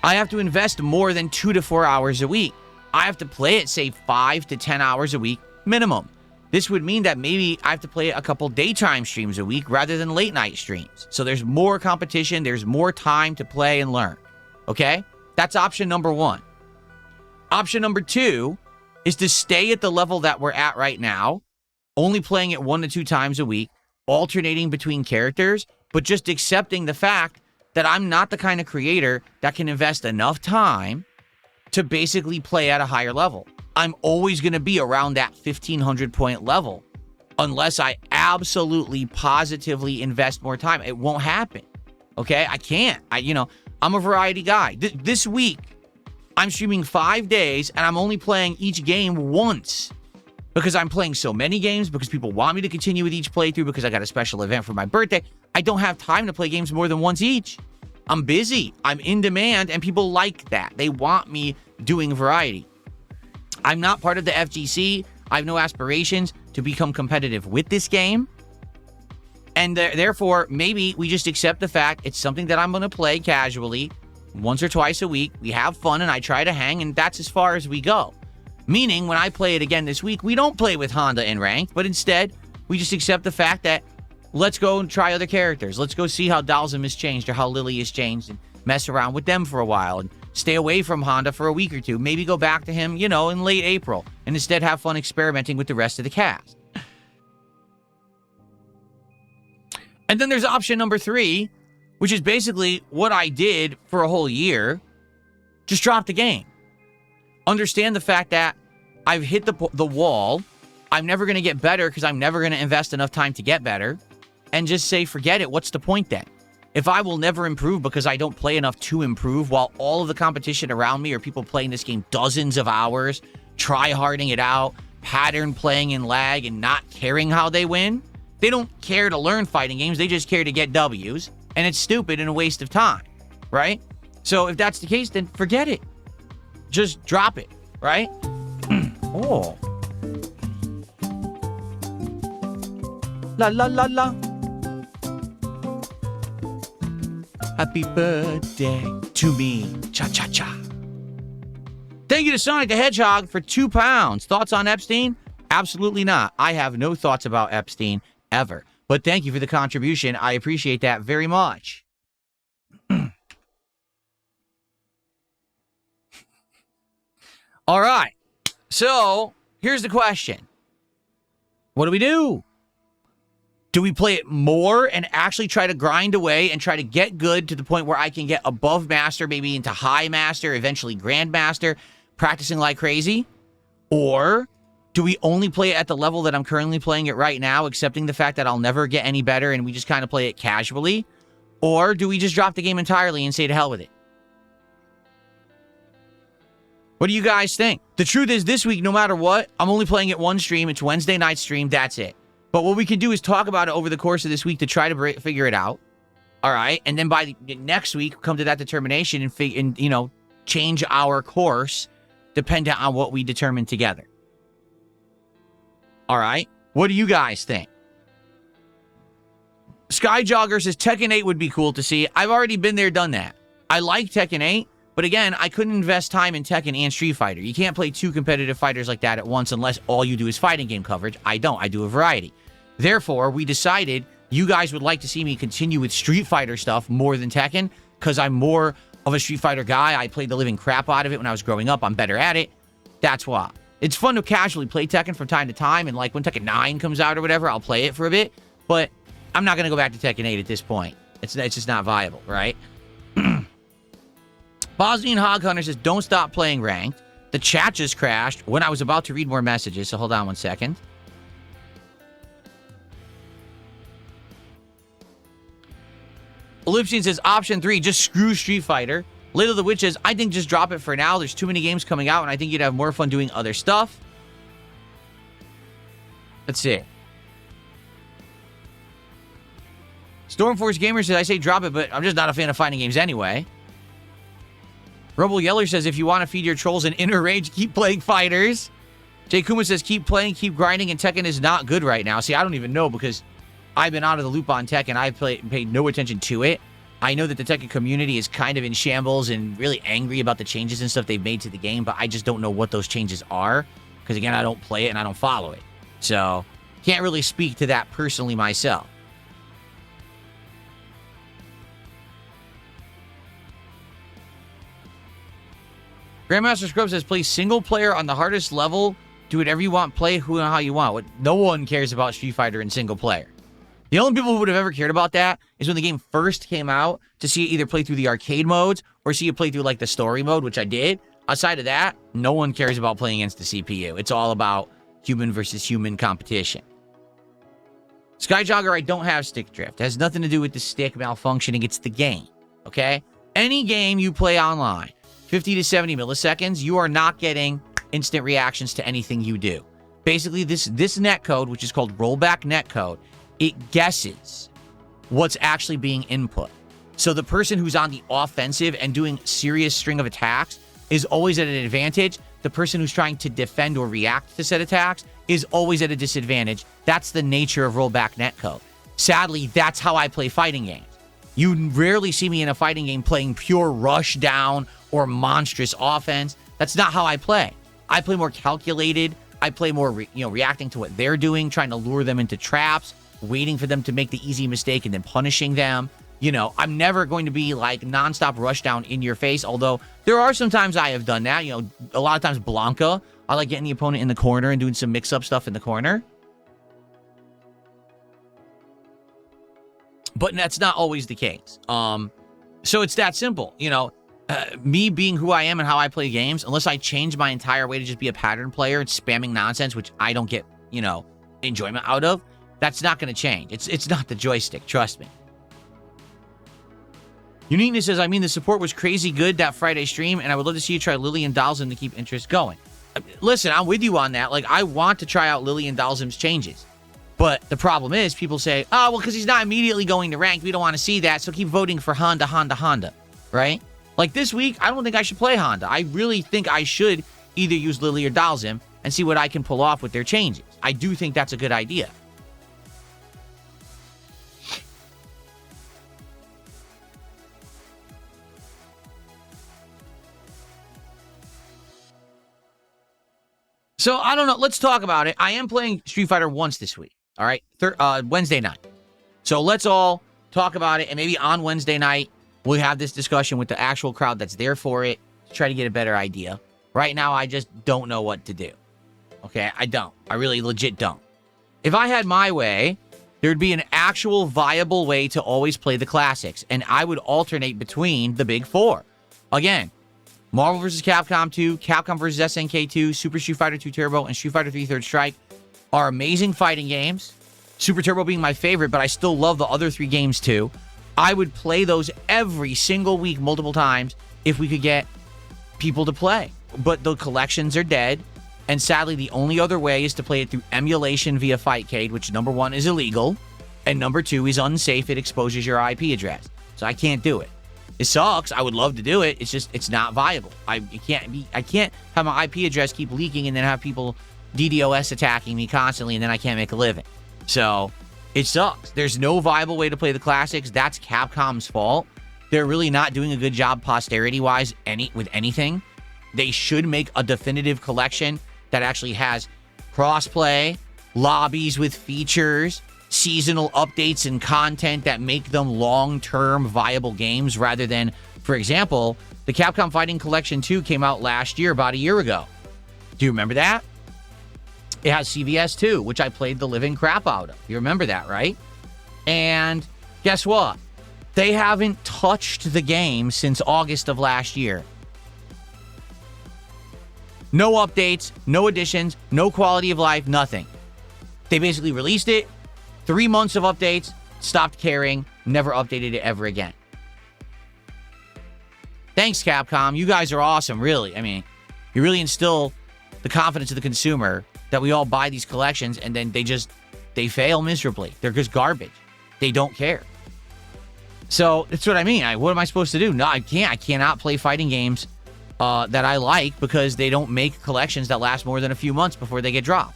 I have to invest more than 2 to 4 hours a week. I have to play it, say, 5 to 10 hours a week minimum. This would mean that maybe I have to play it a couple daytime streams a week rather than late night streams. So there's more competition. There's more time to play and learn. Okay? That's option number 1. Option number 2 is to stay at the level that we're at right now only playing it 1 to 2 times a week, alternating between characters, but just accepting the fact that I'm not the kind of creator that can invest enough time to basically play at a higher level. I'm always going to be around that 1,500 point level unless I absolutely, positively invest more time. It won't happen. Okay? I can't. I'm a variety guy. This week, I'm streaming 5 days, and I'm only playing each game once because I'm playing so many games, because people want me to continue with each playthrough, because I got a special event for my birthday. I don't have time to play games more than once each. I'm busy. I'm in demand, and people like that. They want me doing variety. I'm not part of the FGC. I have no aspirations to become competitive with this game. And therefore, maybe we just accept the fact it's something that I'm going to play casually once or twice a week. We have fun, and I try to hang, and that's as far as we go. Meaning, when I play it again this week, we don't play with Honda in ranked, but instead, we just accept the fact that let's go and try other characters. Let's go see how Dalzim has changed or how Lily has changed and mess around with them for a while and stay away from Honda for a week or two. Maybe go back to him, in late April and instead have fun experimenting with the rest of the cast. And then there's option number 3, which is basically what I did for a whole year. Just drop the game. Understand the fact that I've hit the wall. I'm never going to get better because I'm never going to invest enough time to get better. And just say, forget it. What's the point then? If I will never improve because I don't play enough to improve, while all of the competition around me are people playing this game dozens of hours, try-harding it out, pattern playing in lag, and not caring how they win. They don't care to learn fighting games. They just care to get W's. And it's stupid and a waste of time, right? So if that's the case, then forget it. Just drop it, right? Oh. La la la la. Happy birthday to me. Cha-cha-cha. Thank you to Sonic the Hedgehog for £2. Thoughts on Epstein? Absolutely not. I have no thoughts about Epstein ever. But thank you for the contribution. I appreciate that very much. All right. So, here's the question. What do we do? Do we play it more and actually try to grind away and try to get good to the point where I can get above master, maybe into high master, eventually grandmaster, practicing like crazy? Or do we only play it at the level that I'm currently playing it right now, accepting the fact that I'll never get any better and we just kind of play it casually? Or do we just drop the game entirely and say to hell with it? What do you guys think? The truth is, this week, no matter what, I'm only playing it one stream. It's Wednesday night stream. That's it. But what we can do is talk about it over the course of this week to try to figure it out. All right? And then by next week, come to that determination and change our course dependent on what we determine together. All right? What do you guys think? Skyjogger says Tekken 8 would be cool to see. I've already been there, done that. I like Tekken 8. But again, I couldn't invest time in Tekken and Street Fighter. You can't play 2 competitive fighters like that at once unless all you do is fighting game coverage. I don't. I do a variety. Therefore, we decided you guys would like to see me continue with Street Fighter stuff more than Tekken because I'm more of a Street Fighter guy. I played the living crap out of it when I was growing up. I'm better at it. That's why. It's fun to casually play Tekken from time to time, and like when Tekken 9 comes out or whatever, I'll play it for a bit. But I'm not going to go back to Tekken 8 at this point. It's just not viable, right? Bosnian Hog Hunter says, don't stop playing ranked. The chat just crashed when I was about to read more messages, so hold on one second. Ellipsian says, option 3, just screw Street Fighter. Little the Witch says, I think just drop it for now. There's too many games coming out, and I think you'd have more fun doing other stuff. Let's see. Stormforce Gamer says, I say drop it, but I'm just not a fan of fighting games anyway. Rebel Yeller says, if you want to feed your trolls an inner rage, keep playing fighters. Jay Kuma says, keep playing, keep grinding, and Tekken is not good right now. See, I don't even know because I've been out of the loop on Tekken. I've paid no attention to it. I know that the Tekken community is kind of in shambles and really angry about the changes and stuff they've made to the game, but I just don't know what those changes are because, again, I don't play it and I don't follow it. So, can't really speak to that personally myself. Grandmaster Scrub says, play single player on the hardest level do whatever you want, play who and how you want. No one cares about Street Fighter in single player. The only people who would have ever cared about that is when the game first came out, to see it either play through the arcade modes or see it play through like the story mode, which I did. Outside of that, no one cares about playing against the CPU. It's all about human versus human competition. Skyjogger, I don't have stick drift. It has nothing to do with the stick malfunctioning. It's the game, okay? Any game you play online, 50 to 70 milliseconds, you are not getting instant reactions to anything you do. Basically, this netcode, which is called rollback netcode, it guesses what's actually being input. So the person who's on the offensive and doing serious string of attacks is always at an advantage. The person who's trying to defend or react to said attacks is always at a disadvantage. That's the nature of rollback netcode. Sadly, that's how I play fighting games. You rarely see me in a fighting game playing pure rush down or monstrous offense. That's not how I play. I play more calculated. I play more, reacting to what they're doing, trying to lure them into traps, waiting for them to make the easy mistake and then punishing them. I'm never going to be like nonstop rush down in your face, although there are some times I have done that. A lot of times Blanca, I like getting the opponent in the corner and doing some mix-up stuff in the corner. But that's not always the case. So it's that simple. Me being who I am and how I play games, unless I change my entire way to just be a pattern player and spamming nonsense, which I don't get, enjoyment out of, that's not going to change. It's not the joystick, trust me. Uniqueness says, the support was crazy good that Friday stream, and I would love to see you try Lillian Dalzim to keep interest going. Listen, I'm with you on that. Like, I want to try out Lillian Dalzim's changes. But the problem is, people say, oh, well, because he's not immediately going to ranked, we don't want to see that, so keep voting for Honda, right? Like, this week, I don't think I should play Honda. I really think I should either use Lily or Dalzim and see what I can pull off with their changes. I do think that's a good idea. So, I don't know. Let's talk about it. I am playing Street Fighter once this week. All right? Wednesday night. So, let's all talk about it. And maybe on Wednesday night, we'll have this discussion with the actual crowd that's there for it to try to get a better idea. Right now, I just don't know what to do. Okay? I don't. I really legit don't. If I had my way, there'd be an actual viable way to always play the classics. And I would alternate between the big four. Again, Marvel vs. Capcom 2, Capcom vs. SNK 2, Super Street Fighter 2 Turbo, and Street Fighter 3 Third Strike are amazing fighting games. Super Turbo being my favorite, but I still love the other three games too. I would play those every single week, multiple times, if we could get people to play. But the collections are dead, and sadly, the only other way is to play it through emulation via Fightcade, which number one is illegal, and number two is unsafe. It exposes your IP address. So I can't do it. It sucks. I would love to do it. It's just, it's not viable. I can't have my IP address keep leaking and then have people DDoS attacking me constantly and then I can't make a living. So it sucks. There's no viable way to play the classics. That's Capcom's fault. They're really not doing a good job posterity-wise with anything. They should make a definitive collection that actually has crossplay, lobbies with features, seasonal updates and content that make them long-term viable games rather than, for example, the Capcom Fighting Collection 2 came out last year, about a year ago. Do you remember that? It has CVS 2, which I played the living crap out of. You remember that, right? And guess what? They haven't touched the game since August of last year. No updates, no additions, no quality of life, nothing. They basically released it, 3 months of updates, stopped caring, never updated it ever again. Thanks, Capcom. You guys are awesome, really. You really instill the confidence of the consumer that we all buy these collections and then they fail miserably. They're just garbage. They don't care. So that's what I mean. What am I supposed to do? No, I can't. I cannot play fighting games that I like because they don't make collections that last more than a few months before they get dropped.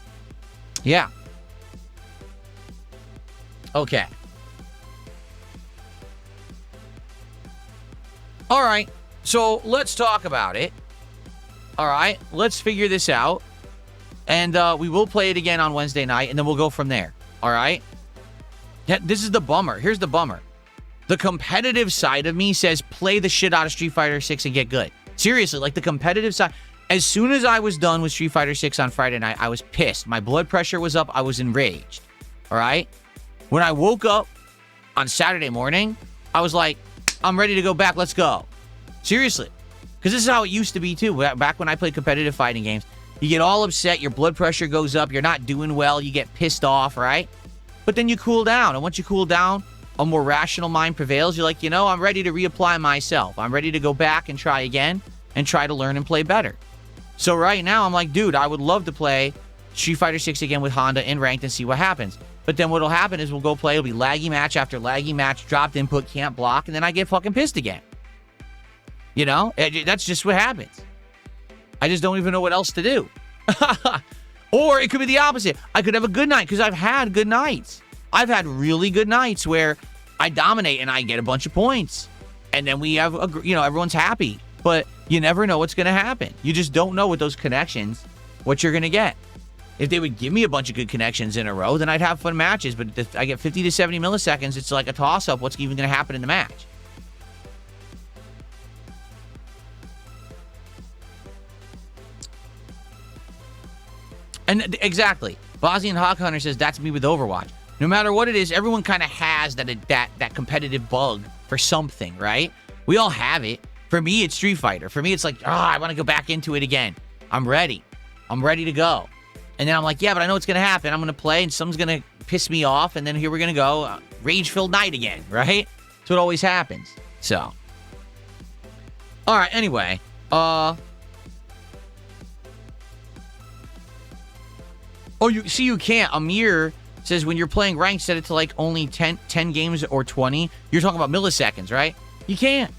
Yeah. Okay. All right. So let's talk about it. All right. Let's figure this out. And we will play it again on Wednesday night, and then we'll go from there. All right? Yeah, this is the bummer. Here's the bummer. The competitive side of me says play the shit out of Street Fighter 6 and get good. Seriously, like the competitive side. As soon as I was done with Street Fighter 6 on Friday night, I was pissed. My blood pressure was up. I was enraged. All right? When I woke up on Saturday morning, I was like, I'm ready to go back. Let's go. Seriously. Because this is how it used to be, too. Back when I played competitive fighting games, you get all upset. Your blood pressure goes up. You're not doing well. You get pissed off, right? But then you cool down. And once you cool down, a more rational mind prevails. You're like, I'm ready to reapply myself. I'm ready to go back and try again and try to learn and play better. So right now, I'm like, dude, I would love to play Street Fighter 6 again with Honda in ranked and see what happens. But then what'll happen is we'll go play. It'll be laggy match after laggy match, dropped input, can't block, and then I get fucking pissed again. That's just what happens. I just don't even know what else to do. Or it could be the opposite. I could have a good night because I've had good nights. I've had really good nights where I dominate and I get a bunch of points. And then we have, everyone's happy. But you never know what's going to happen. You just don't know with those connections what you're going to get. If they would give me a bunch of good connections in a row, then I'd have fun matches. But if I get 50 to 70 milliseconds, it's like a toss-up. What's even going to happen in the match? And exactly. Bosnian Hawk Hunter says, that's me with Overwatch. No matter what it is, everyone kind of has that competitive bug for something, right? We all have it. For me, it's Street Fighter. For me, it's like, I want to go back into it again. I'm ready. I'm ready to go. And then I'm like, yeah, but I know what's going to happen. I'm going to play, and someone's going to piss me off, and then here we're going to go. Rage-filled night again, right? That's what always happens. So. All right, anyway. Oh, you can't. Amir says when you're playing ranked, set it to like only 10 games or 20. You're talking about milliseconds, right? You can't.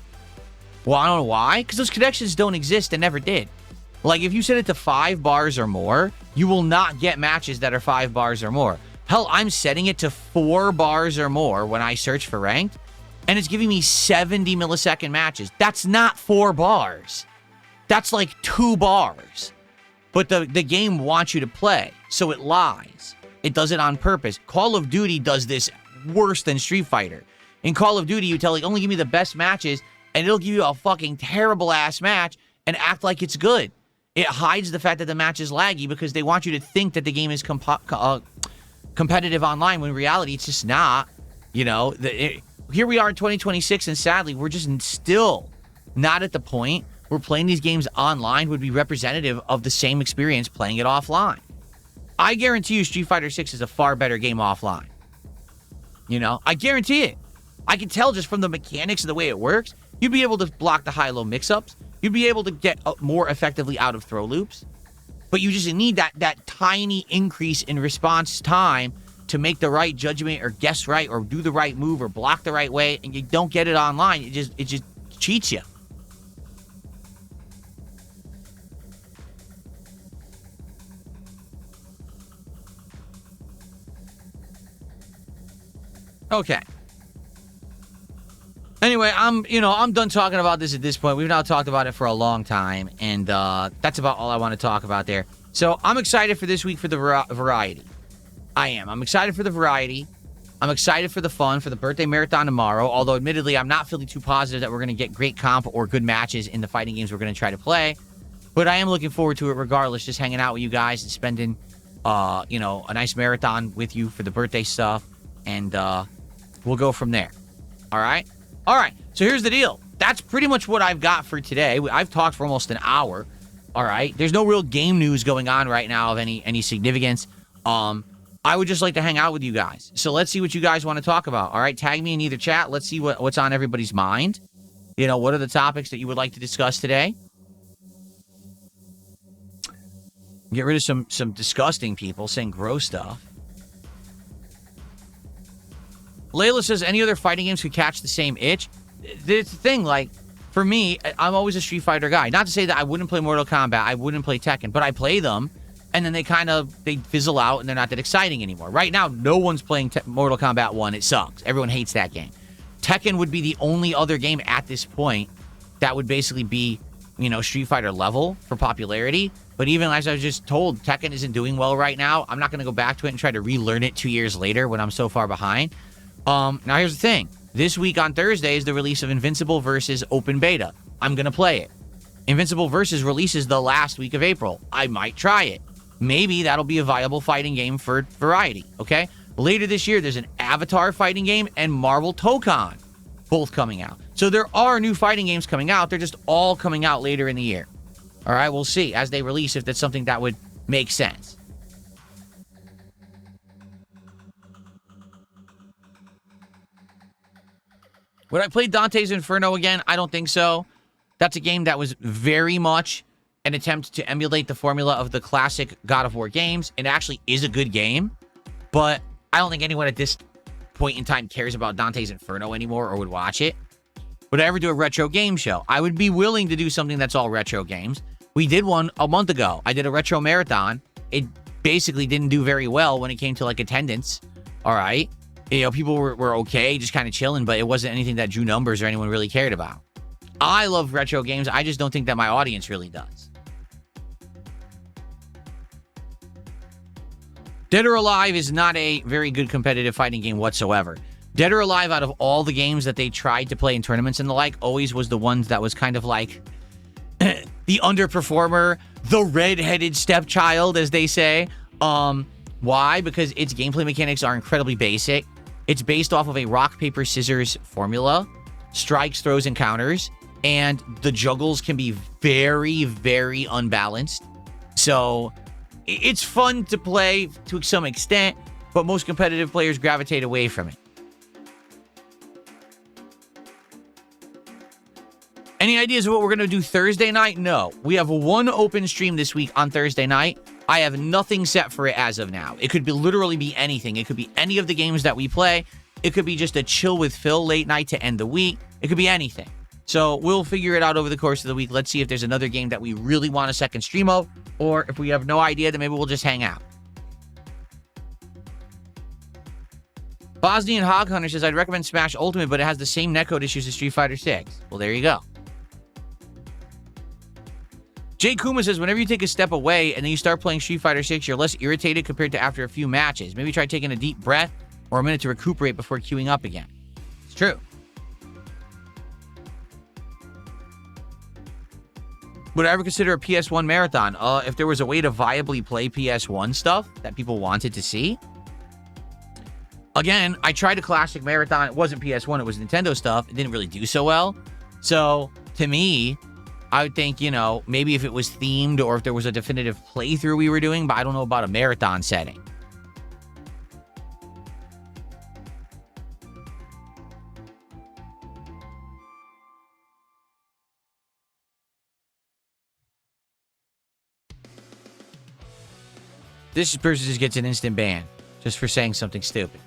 Well, I don't know why. Because those connections don't exist and never did. Like, if you set it to 5 bars or more, you will not get matches that are 5 bars or more. Hell, I'm setting it to 4 bars or more when I search for ranked, and it's giving me 70 millisecond matches. That's not 4 bars. That's like 2 bars. But the game wants you to play, so it lies. It does it on purpose. Call of Duty does this worse than Street Fighter. In Call of Duty, you tell it, only give me the best matches, and it'll give you a fucking terrible-ass match and act like it's good. It hides the fact that the match is laggy because they want you to think that the game is competitive online, when in reality, it's just not. Here we are in 2026, and sadly, we're just still not at the point where playing these games online would be representative of the same experience playing it offline. I guarantee you Street Fighter 6 is a far better game offline. I guarantee it. I can tell just from the mechanics of the way it works. You'd be able to block the high-low mix-ups. You'd be able to get more effectively out of throw loops. But you just need that tiny increase in response time to make the right judgment or guess right or do the right move or block the right way, and you don't get it online. It just cheats you. Okay. Anyway, I'm done talking about this at this point. We've now talked about it for a long time, and that's about all I want to talk about there. So I'm excited for this week for the variety. I am. I'm excited for the variety. I'm excited for the fun, for the birthday marathon tomorrow, although admittedly, I'm not feeling too positive that we're going to get great comp or good matches in the fighting games we're going to try to play. But I am looking forward to it regardless, just hanging out with you guys and spending, a nice marathon with you for the birthday stuff, and we'll go from there. All right? All right, so here's the deal. That's pretty much what I've got for today. I've talked for almost an hour. All right, there's no real game news going on right now of any significance. I would just like to hang out with you guys. So let's see what you guys want to talk about. All right, tag me in either chat. Let's see what's on everybody's mind. What are the topics that you would like to discuss today? Get rid of some disgusting people saying gross stuff. Layla says, any other fighting games could catch the same itch? It's the thing, like, for me, I'm always a Street Fighter guy. Not to say that I wouldn't play Mortal Kombat, I wouldn't play Tekken, but I play them, and then they fizzle out, and they're not that exciting anymore. Right now, no one's playing Mortal Kombat 1. It sucks. Everyone hates that game. Tekken would be the only other game at this point that would basically be, Street Fighter level for popularity. But even as I was just told, Tekken isn't doing well right now. I'm not going to go back to it and try to relearn it 2 years later when I'm so far behind. Now, here's the thing. This week on Thursday is the release of Invincible versus Open Beta. I'm going to play it. Invincible Versus releases the last week of April. I might try it. Maybe that'll be a viable fighting game for variety, okay? Later this year, there's an Avatar fighting game and Marvel Tokon, both coming out. So there are new fighting games coming out. They're just all coming out later in the year. All right, we'll see as they release if that's something that would make sense. Would I play Dante's Inferno again? I don't think so. That's a game that was very much an attempt to emulate the formula of the classic God of War games. It actually is a good game, but I don't think anyone at this point in time cares about Dante's Inferno anymore or would watch it. Would I ever do a retro game show? I would be willing to do something that's all retro games. We did one a month ago. I did a retro marathon. It basically didn't do very well when it came to like attendance. All right. You know, people were okay, just kind of chilling, but it wasn't anything that drew numbers or anyone really cared about. I love retro games. I just don't think that my audience really does. Dead or Alive is not a very good competitive fighting game whatsoever. Dead or Alive, out of all the games that they tried to play in tournaments and the like, always was the ones that was kind of like the underperformer, the red-headed stepchild, as they say. Why? Because its gameplay mechanics are incredibly basic. It's based off of a rock, paper, scissors formula, strikes, throws, and counters, and the juggles can be very, very unbalanced. So it's fun to play to some extent, but most competitive players gravitate away from it. Any ideas of what we're going to do Thursday night? No. We have one open stream this week on Thursday night. I have nothing set for it as of now. It could be literally be anything. It could be any of the games that we play. It could be just a chill with Phil late night to end the week. It could be anything. So we'll figure it out over the course of the week. Let's see if there's another game that we really want a second stream of, or if we have no idea, then maybe we'll just hang out. Bosnian Hog Hunter says, I'd recommend Smash Ultimate, but it has the same netcode issues as Street Fighter 6. Well, there you go. Jay Kuma says, whenever you take a step away and then you start playing Street Fighter 6, you're less irritated compared to after a few matches. Maybe try taking a deep breath or a minute to recuperate before queuing up again. It's true. Would I ever consider a PS1 marathon? If there was a way to viably play PS1 stuff that people wanted to see. Again, I tried a classic marathon. It wasn't PS1, it was Nintendo stuff. It didn't really do so well. So, to me, I would think, you know, maybe if it was themed or if there was a definitive playthrough we were doing, but I don't know about a marathon setting. This person just gets an instant ban just for saying something stupid.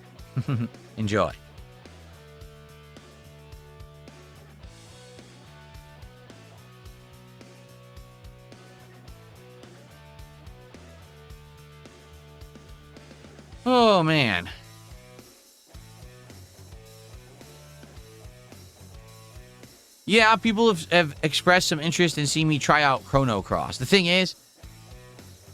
Enjoy. Oh, man. Yeah, people have expressed some interest in seeing me try out Chrono Cross. The thing is,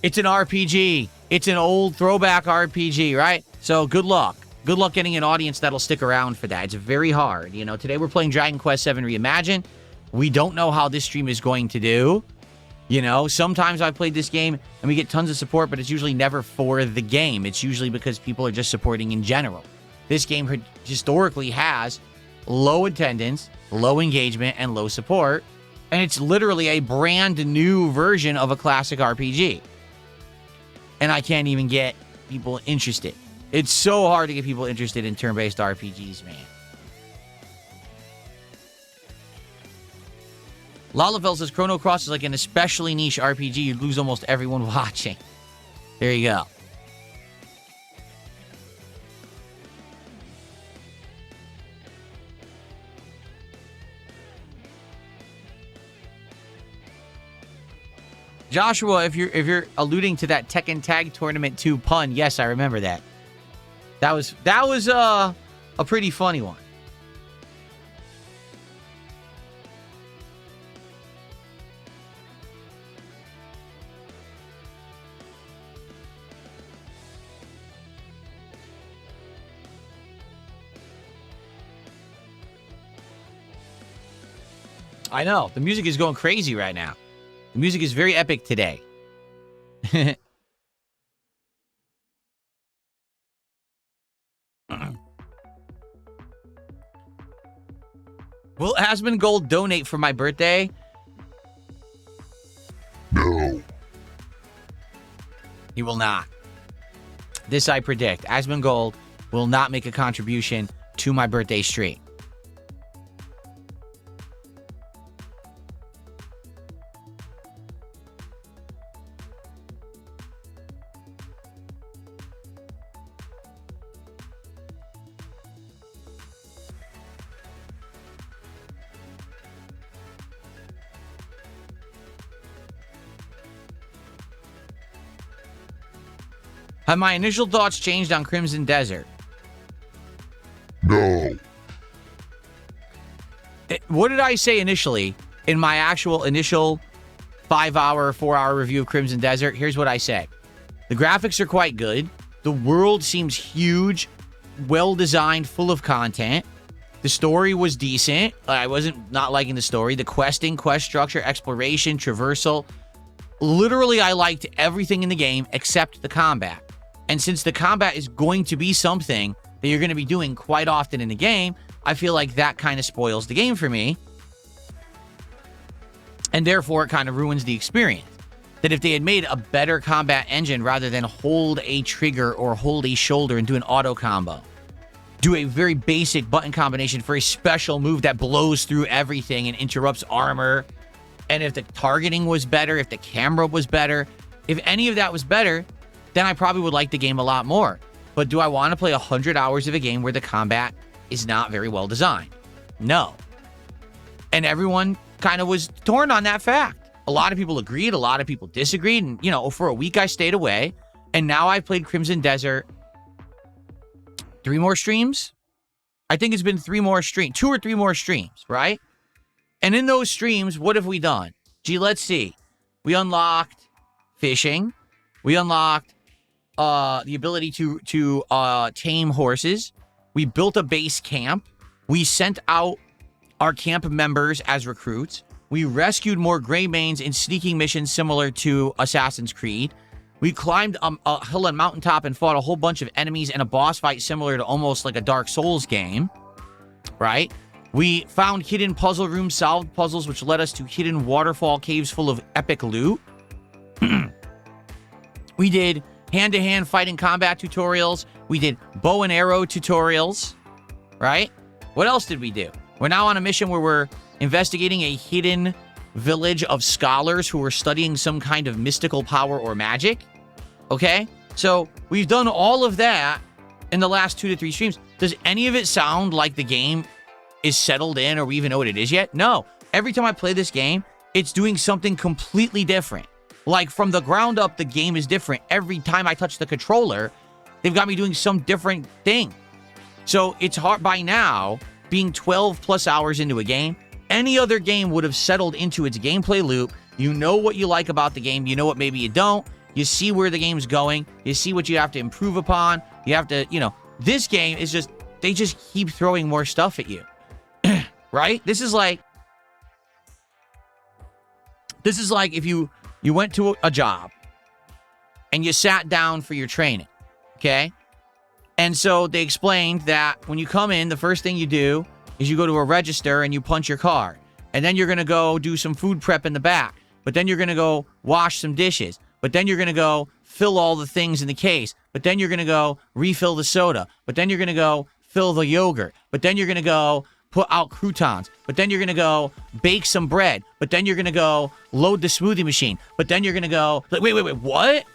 it's an RPG. It's an old throwback RPG, right? So good luck. Good luck getting an audience that'll stick around for that. It's very hard. You know, today we're playing Dragon Quest VII Reimagined. We don't know how this stream is going to do. You know, sometimes I've played this game and we get tons of support, but it's usually never for the game. It's usually because people are just supporting in general. This game historically has low attendance, low engagement, and low support. And it's literally a brand new version of a classic RPG. And I can't even get people interested. It's so hard to get people interested in turn-based RPGs, man. Lalafel says Chrono Cross is like an especially niche RPG. You'd lose almost everyone watching. There you go. Joshua, if you're alluding to that Tekken Tag Tournament 2 pun, yes, I remember that. That was a pretty funny one. I know. The music is going crazy right now. The music is very epic today. Will Asmongold donate for my birthday? No. He will not. This I predict. Asmongold will not make a contribution to my birthday stream. Have my initial thoughts changed on Crimson Desert? No. What did I say initially in my actual initial 4-hour review of Crimson Desert? Here's what I say. The graphics are quite good. The world seems huge, well-designed, full of content. The story was decent. I wasn't not liking the story. The questing, quest structure, exploration, traversal. Literally, I liked everything in the game except the combat. And since the combat is going to be something that you're going to be doing quite often in the game, I feel like that kind of spoils the game for me. And therefore, it kind of ruins the experience. That if they had made a better combat engine rather than hold a trigger or hold a shoulder and do an auto combo, do a very basic button combination for a special move that blows through everything and interrupts armor, and if the targeting was better, if the camera was better, if any of that was better, then I probably would like the game a lot more. But do I want to play 100 hours of a game where the combat is not very well designed? No. And everyone kind of was torn on that fact. A lot of people agreed, a lot of people disagreed, and, you know, for a week I stayed away, and now I played Crimson Desert 3 more streams? I think it's been 3 more streams, 2 or 3 more streams, right? And in those streams, what have we done? Gee, let's see. We unlocked fishing. We unlocked the ability to tame horses. We built a base camp. We sent out our camp members as recruits. We rescued more Greymanes in sneaking missions similar to Assassin's Creed. We climbed a hill and mountaintop and fought a whole bunch of enemies in a boss fight similar to almost like a Dark Souls game, right? We found hidden puzzle rooms, solved puzzles, which led us to hidden waterfall caves full of epic loot. We did hand-to-hand fighting combat tutorials. We did bow and arrow tutorials, right? What else did we do? We're now on a mission where we're investigating a hidden village of scholars who are studying some kind of mystical power or magic, okay? So we've done all of that in the last 2 to 3 streams. Does any of it sound like the game is settled in or we even know what it is yet? No. Every time I play this game, it's doing something completely different. Like, from the ground up, the game is different. Every time I touch the controller, they've got me doing some different thing. So it's hard by now, being 12 plus hours into a game, any other game would have settled into its gameplay loop. You know what you like about the game. You know what maybe you don't. You see where the game's going. You see what you have to improve upon. You have to, you know, this game is just, they just keep throwing more stuff at you. Right? This is like if you went to a job and you sat down for your training, okay? And so they explained that when you come in, the first thing you do is you go to a register and you punch your card. And then you're going to go do some food prep in the back. But then you're going to go wash some dishes. But then you're going to go fill all the things in the case. But then you're going to go refill the soda. But then you're going to go fill the yogurt. But then you're going to go put out croutons. But then you're going to go bake some bread. But then you're going to go load the smoothie machine. But then you're going to go, like, wait, what?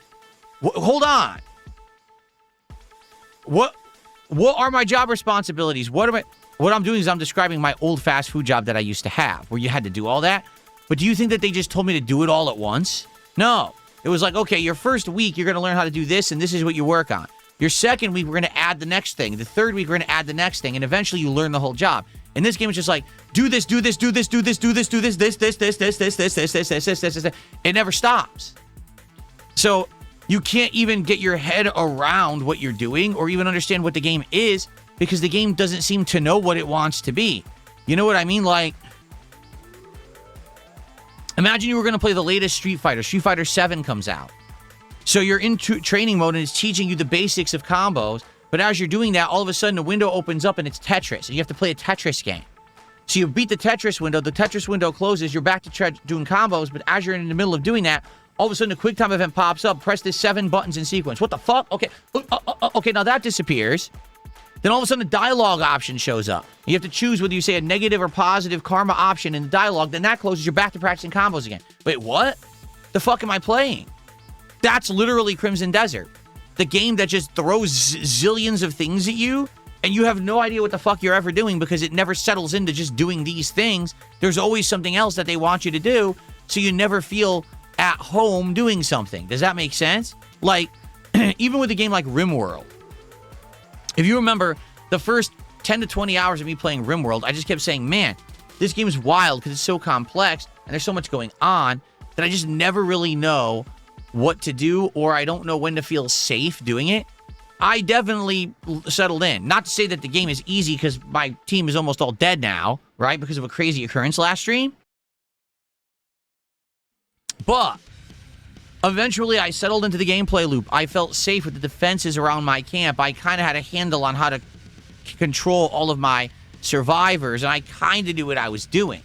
Hold on. What are my job responsibilities? What I'm doing is I'm describing my old fast food job that I used to have, where you had to do all that. But do you think that they just told me to do it all at once? No. It was like, okay, your first week, you're going to learn how to do this, and this is what you work on. Your second week, we're going to add the next thing. The third week, we're going to add the next thing, and eventually you learn the whole job. In this game, it's just like, do this, do this, do this, do this, do this, do this, this. It never stops. So you can't even get your head around what you're doing or even understand what the game is because the game doesn't seem to know what it wants to be. You know what I mean? Like, Imagine you were going to play the latest Street Fighter. Street Fighter 7 comes out. So you're in training mode and it's teaching you the basics of combos. But as you're doing that, all of a sudden a window opens up and it's Tetris. And you have to play a Tetris game. So you beat the Tetris window closes, you're back to doing combos. But as you're in the middle of doing that, all of a sudden a quick time event pops up. Press this 7 buttons in sequence. What the fuck? Okay, okay, now that disappears. Then all of a sudden a dialogue option shows up. You have to choose whether you say a negative or positive karma option in the dialogue. Then that closes, you're back to practicing combos again. Wait, what? The fuck am I playing? That's literally Crimson Desert. The game that just throws zillions of things at you, and you have no idea what the fuck you're ever doing because it never settles into just doing these things. There's always something else that they want you to do, so you never feel at home doing something. Does that make sense? Like, even with a game like RimWorld, if you remember the first 10 to 20 hours of me playing RimWorld, I just kept saying, man, this game is wild because it's so complex and there's so much going on that I just never really know what to do, or I don't know when to feel safe doing it. I definitely settled in. Not to say that the game is easy because my team is almost all dead now, right? Because of a crazy occurrence last stream. But eventually I settled into the gameplay loop. I felt safe with the defenses around my camp. I kind of had a handle on how to control all of my survivors, and I kind of knew what I was doing.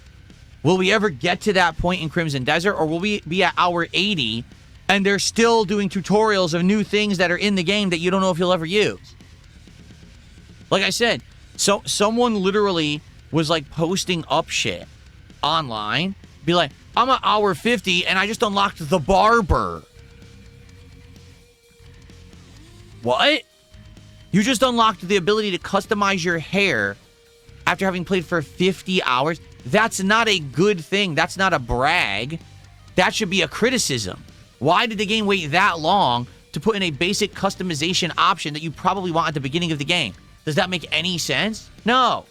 Will we ever get to that point in Crimson Desert, or will we be at hour 80 and they're still doing tutorials of new things that are in the game that you don't know if you'll ever use? Like I said, so someone literally was like posting up shit online, be like, I'm at hour 50 and I just unlocked the barber. What? You just unlocked the ability to customize your hair after having played for 50 hours? That's not a good thing. That's not a brag. That should be a criticism. Why did the game wait that long to put in a basic customization option that you probably want at the beginning of the game? Does that make any sense? No.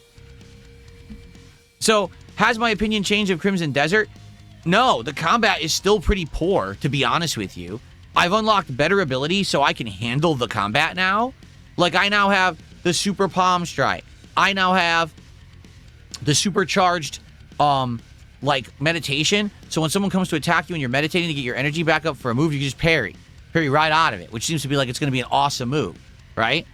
So, has my opinion changed of Crimson Desert? No, the combat is still pretty poor, to be honest with you. I've unlocked better ability so I can handle the combat now. Like, I now have the Super Palm Strike. I now have the supercharged, like, meditation. So when someone comes to attack you and you're meditating to get your energy back up for a move, you can just parry right out of it, which seems to be like it's going to be an awesome move, right?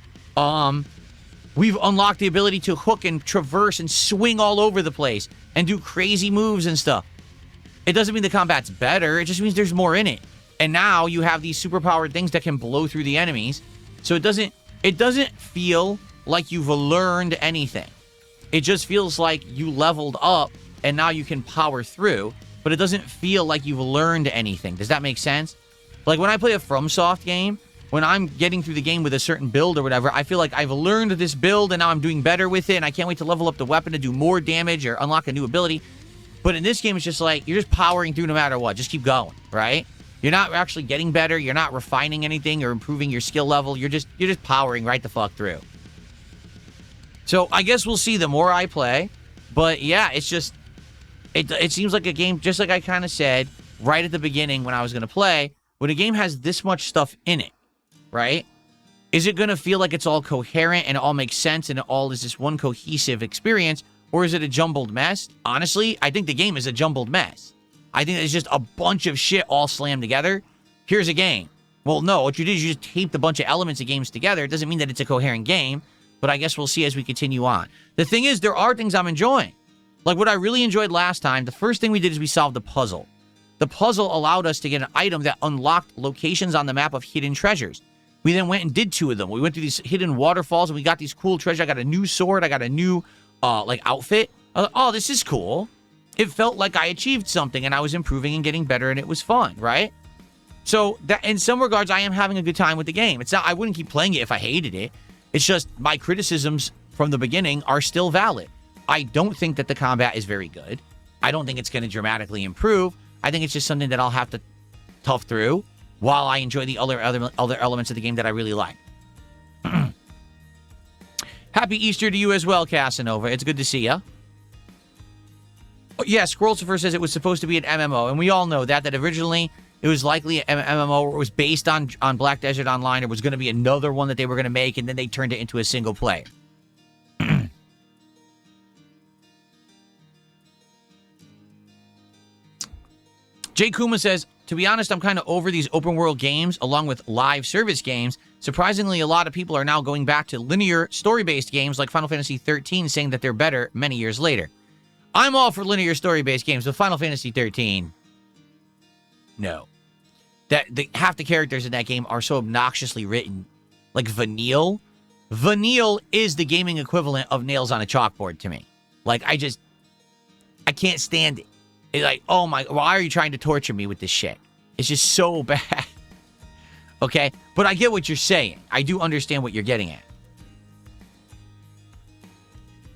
We've unlocked the ability to hook and traverse and swing all over the place and do crazy moves and stuff. It doesn't mean the combat's better. It just means there's more in it. And now you have these superpowered things that can blow through the enemies. So it doesn't feel like you've learned anything. It just feels like you leveled up and now you can power through, but it doesn't feel like you've learned anything. Does that make sense? Like when I play a FromSoft game, when I'm getting through the game with a certain build or whatever, I feel like I've learned this build and now I'm doing better with it and I can't wait to level up the weapon to do more damage or unlock a new ability. But in this game, it's just like, you're just powering through no matter what. Just keep going, right? You're not actually getting better. You're not refining anything or improving your skill level. You're just powering right the fuck through. So I guess we'll see the more I play. But yeah, it's just, it seems like a game, just like I kind of said right at the beginning when I was going to play, when a game has this much stuff in it, right? Is it going to feel like it's all coherent and it all makes sense and it all is this one cohesive experience? Or is it a jumbled mess? Honestly, I think the game is a jumbled mess. I think it's just a bunch of shit all slammed together. Here's a game. Well, no, what you did is you just taped a bunch of elements of games together. It doesn't mean that it's a coherent game, but I guess we'll see as we continue on. The thing is, there are things I'm enjoying. Like what I really enjoyed last time, the first thing we did is we solved the puzzle. The puzzle allowed us to get an item that unlocked locations on the map of hidden treasures. We then went and did 2 of them. We went through these hidden waterfalls and we got these cool treasures. I got a new sword. I got a new like outfit. Oh, this is cool. It felt like I achieved something and I was improving and getting better and it was fun, right? So that in some regards, I am having a good time with the game. It's not, I wouldn't keep playing it if I hated it. It's just my criticisms from the beginning are still valid. I don't think that the combat is very good. I don't think it's going to dramatically improve. I think it's just something that I'll have to tough through while I enjoy the other elements of the game that I really like. Happy Easter to you as well, Casanova. It's good to see you. Yeah, Squirrelsifer says it was supposed to be an MMO, and we all know that originally it was likely an MMO or it was based on Black Desert Online. It was going to be another one that they were going to make, and then they turned it into a single player. Jay Kuma says, to be honest, I'm kind of over these open world games along with live service games. Surprisingly, a lot of people are now going back to linear story-based games like Final Fantasy 13, saying that they're better many years later. I'm all for linear story-based games, but Final Fantasy 13, no. Half the characters in that game are so obnoxiously written. Like Vanille. Vanille is the gaming equivalent of nails on a chalkboard to me. Like, I can't stand it. It's like, oh my, why are you trying to torture me with this shit? It's just so bad. Okay? But I get what you're saying. I do understand what you're getting at.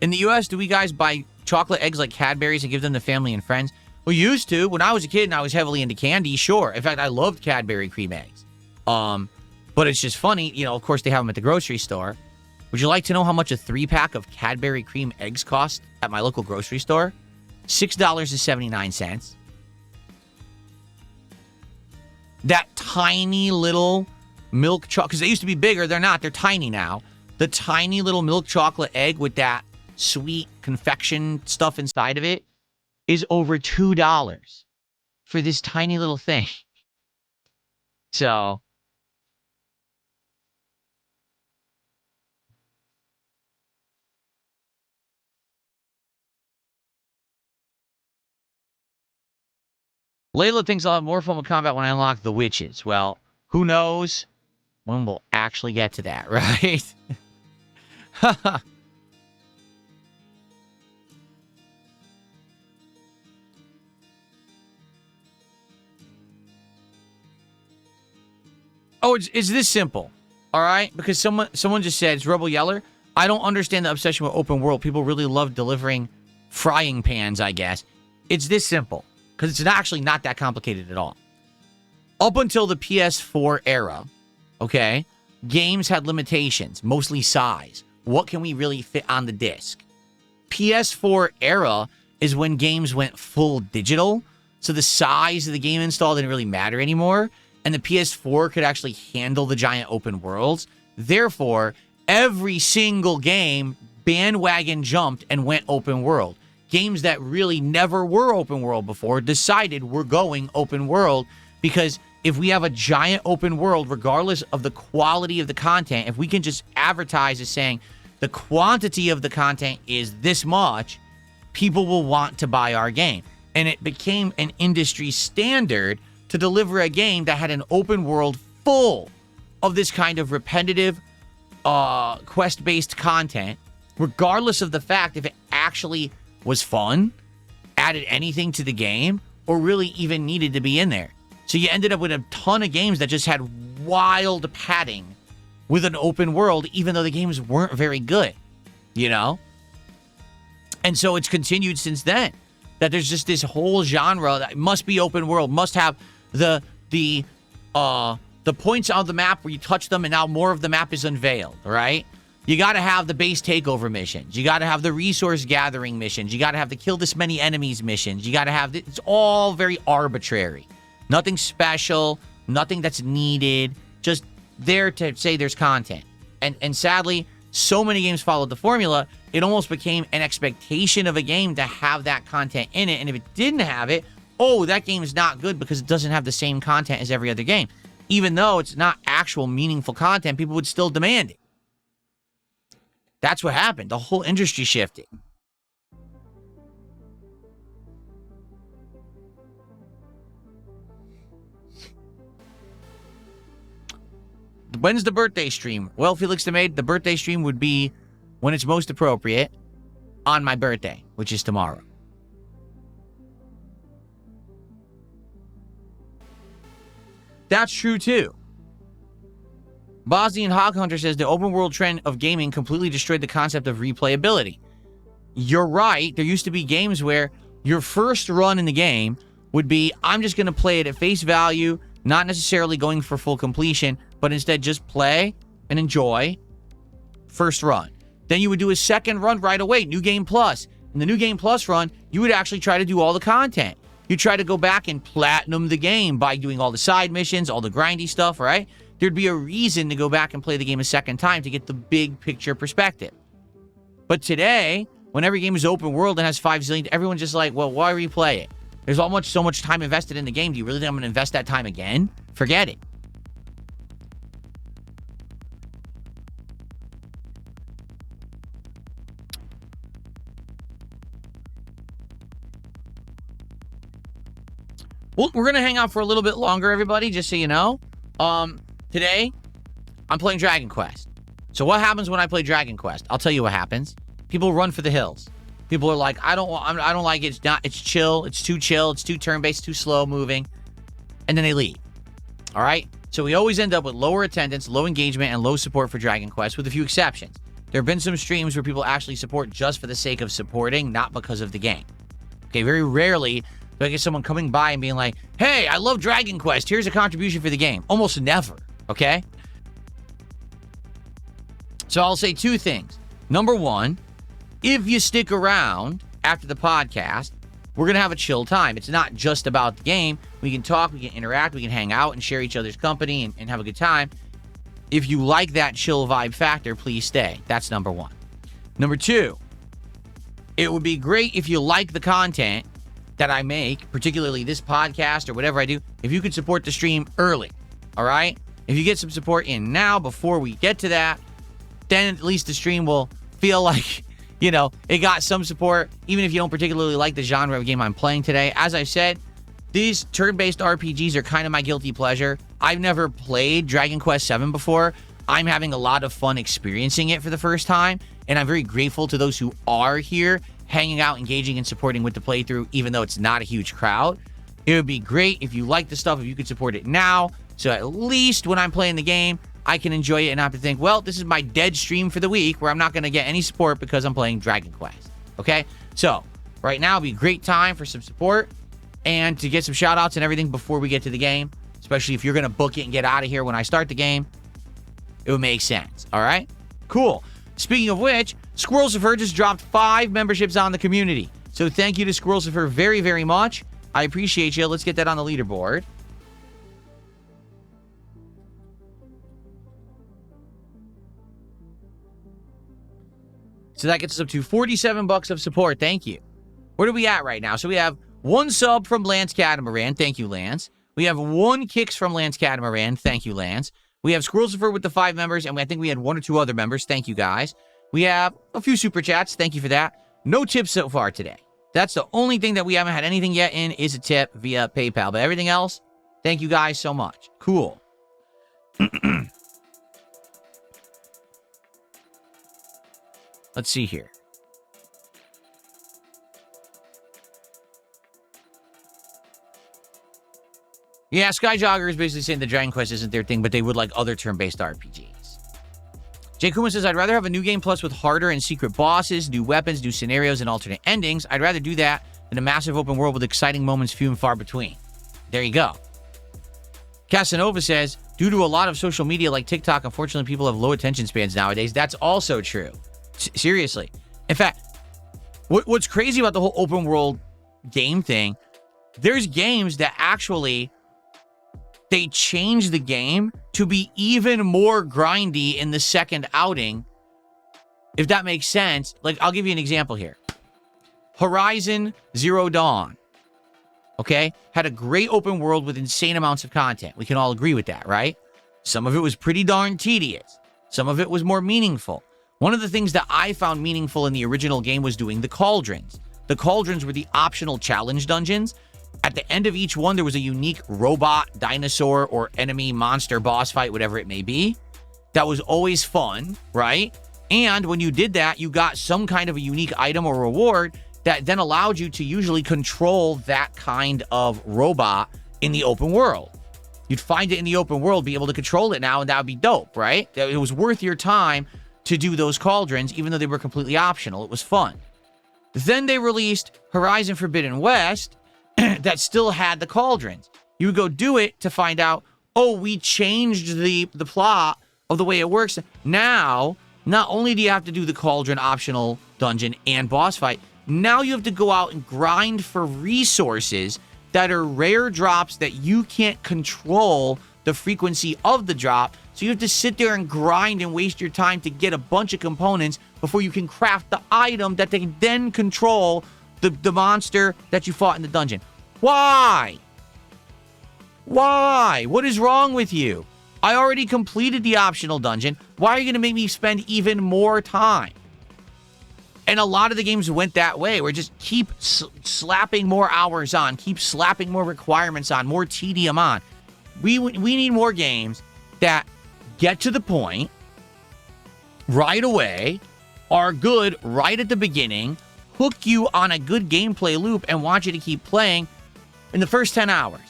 In the US, do we guys buy chocolate eggs like Cadbury's and give them to family and friends? We used to. When I was a kid and I was heavily into candy, sure. In fact, I loved Cadbury cream eggs. But it's just funny, you know, of course they have them at the grocery store. Would you like to know how much a 3-pack of Cadbury cream eggs cost at my local grocery store? $6.79. That tiny little milk chocolate, because they used to be bigger, they're not, they're tiny now. The tiny little milk chocolate egg with that sweet confection stuff inside of it is over $2 for this tiny little thing. So, Layla thinks I'll have more fun with combat when I unlock the witches. Well, who knows when we'll actually get to that, right? Oh, it's this simple, all right? Because someone just said, it's Rebel Yeller. I don't understand the obsession with open world. People really love delivering frying pans, I guess. It's this simple. Because it's actually not that complicated at all. Up until the PS4 era, okay, games had limitations, mostly size. What can we really fit on the disc? PS4 era is when games went full digital, so the size of the game install didn't really matter anymore, and the PS4 could actually handle the giant open worlds. Therefore, every single game bandwagon jumped and went open world. Games that really never were open world before decided we're going open world, because if we have a giant open world, regardless of the quality of the content, if we can just advertise as saying the quantity of the content is this much, people will want to buy our game. And it became an industry standard to deliver a game that had an open world full of this kind of repetitive quest-based content, regardless of the fact if it actually was fun, added anything to the game, or really even needed to be in there. So you ended up with a ton of games that just had wild padding with an open world, even though the games weren't very good, you know? And so it's continued since then, that there's just this whole genre that must be open world, must have the points on the map where you touch them and now more of the map is unveiled, right? You got to have the base takeover missions. You got to have the resource gathering missions. You got to have the kill this many enemies missions. You got to have... It's all very arbitrary. Nothing special. Nothing that's needed. Just there to say there's content. And sadly, so many games followed the formula, it almost became an expectation of a game to have that content in it. And if it didn't have it, oh, that game is not good because it doesn't have the same content as every other game. Even though it's not actual meaningful content, people would still demand it. That's what happened. The whole industry shifted. When's the birthday stream? Well, Felix DeMade, the birthday stream would be when it's most appropriate on my birthday, which is tomorrow. That's true, too. Bosnian Hog Hunter says the open world trend of gaming completely destroyed the concept of replayability. You're right. There used to be games where your first run in the game would be, I'm just going to play it at face value, not necessarily going for full completion, but instead just play and enjoy first run. Then you would do a second run right away, New Game Plus. In the New Game Plus run, you would actually try to do all the content. You try to go back and platinum the game by doing all the side missions, all the grindy stuff, right? There'd be a reason to go back and play the game a second time to get the big picture perspective. But today, when every game is open world and has 5 zillion, everyone's just like, well, why replay it? There's so much time invested in the game. Do you really think I'm going to invest that time again? Forget it. Well, we're going to hang out for a little bit longer, everybody, just so you know. Today, I'm playing Dragon Quest. So what happens when I play Dragon Quest? I'll tell you what happens. People run for the hills. People are like, I don't like it. It's chill. It's too chill. It's too turn-based, too slow moving. And then they leave. All right? So we always end up with lower attendance, low engagement, and low support for Dragon Quest, with a few exceptions. There have been some streams where people actually support just for the sake of supporting, not because of the game. Okay, very rarely do I get someone coming by and being like, hey, I love Dragon Quest. Here's a contribution for the game. Almost never, okay? So I'll say two things. Number one, if you stick around after the podcast, we're going to have a chill time. It's not just about the game. We can talk, we can interact, we can hang out and share each other's company and have a good time. If you like that chill vibe factor, please stay. That's number one. Number two, it would be great if you like the content that I make, particularly this podcast or whatever I do, if you could support the stream early, all right? If you get some support in now before we get to that, then at least the stream will feel like, you know, it got some support, even if you don't particularly like the genre of game I'm playing today. As I said, these turn-based RPGs are kind of my guilty pleasure. I've never played Dragon Quest VII before. I'm having a lot of fun experiencing it for the first time, and I'm very grateful to those who are here, hanging out, engaging, and supporting with the playthrough, even though it's not a huge crowd. It would be great if you like the stuff, if you could support it now, so at least when I'm playing the game, I can enjoy it and not have to think, well, this is my dead stream for the week where I'm not going to get any support because I'm playing Dragon Quest. Okay? So, right now would be a great time for some support and to get some shout-outs and everything before we get to the game, especially if you're going to book it and get out of here when I start the game. It would make sense. All right? Cool. Speaking of which, Squirrelsifer just dropped 5 memberships on the community. So thank you to Squirrelsifer very, very much. I appreciate you. Let's get that on the leaderboard. So that gets us up to 47 bucks of support. Thank you. Where are we at right now? So we have 1 sub from Lance Catamaran. Thank you, Lance. We have 1 kicks from Lance Catamaran. Thank you, Lance. We have Squirrelsifer with the 5 members, and I think we had 1 or 2 other members. Thank you, guys. We have a few super chats. Thank you for that. No tips so far today. That's the only thing that we haven't had anything yet in is a tip via PayPal. But everything else, thank you guys so much. Cool. Let's see here. Yeah, Skyjogger is basically saying the Dragon Quest isn't their thing, but they would like other turn-based RPGs. Jay Kuma says, I'd rather have a new game plus with harder and secret bosses, new weapons, new scenarios, and alternate endings. I'd rather do that than a massive open world with exciting moments few and far between. There you go. Casanova says, due to a lot of social media like TikTok, unfortunately, people have low attention spans nowadays. That's also true. Seriously. In fact, what's crazy about the whole open world game thing, there's games that actually, they change the game to be even more grindy in the second outing, if that makes sense. Like, I'll give you an example here. Horizon Zero Dawn, okay, had a great open world with insane amounts of content. We can all agree with that, right? Some of it was pretty darn tedious. Some of it was more meaningful. One of the things that I found meaningful in the original game was doing the cauldrons. The cauldrons were the optional challenge dungeons. At the end of each one, there was a unique robot, dinosaur, or enemy, monster, boss fight, whatever it may be. That was always fun, right? And when you did that, you got some kind of a unique item or reward that then allowed you to usually control that kind of robot in the open world. You'd find it in the open world, be able to control it now, and that would be dope, right? It was worth your time to do those cauldrons, even though they were completely optional. It was fun. Then they released Horizon Forbidden West, that still had the cauldrons. You would go do it to find out, oh, we changed the plot of the way it works. Now, not only do you have to do the cauldron optional dungeon and boss fight, now you have to go out and grind for resources that are rare drops that you can't control the frequency of the drop. So you have to sit there and grind and waste your time to get a bunch of components before you can craft the item that they can then control the monster that you fought in the dungeon. Why? Why? What is wrong with you? I already completed the optional dungeon. Why are you going to make me spend even more time? And a lot of the games went that way, where just keep slapping more hours on, keep slapping more requirements on, more tedium on. We need more games that get to the point right away, are good right at the beginning, hook you on a good gameplay loop, and want you to keep playing in the first 10 hours.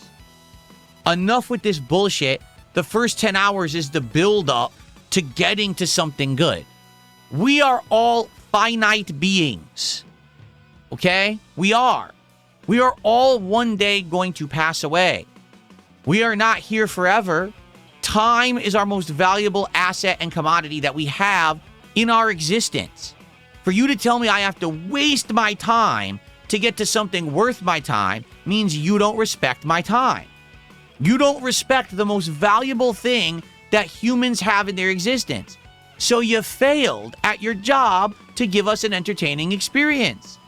Enough with this bullshit. The first 10 hours is the build-up to getting to something good. We are all finite beings. Okay? We are. We are all one day going to pass away. We are not here forever. Time is our most valuable asset and commodity that we have in our existence. For you to tell me I have to waste my time to get to something worth my time means you don't respect my time. You don't respect the most valuable thing that humans have in their existence. So you failed at your job to give us an entertaining experience.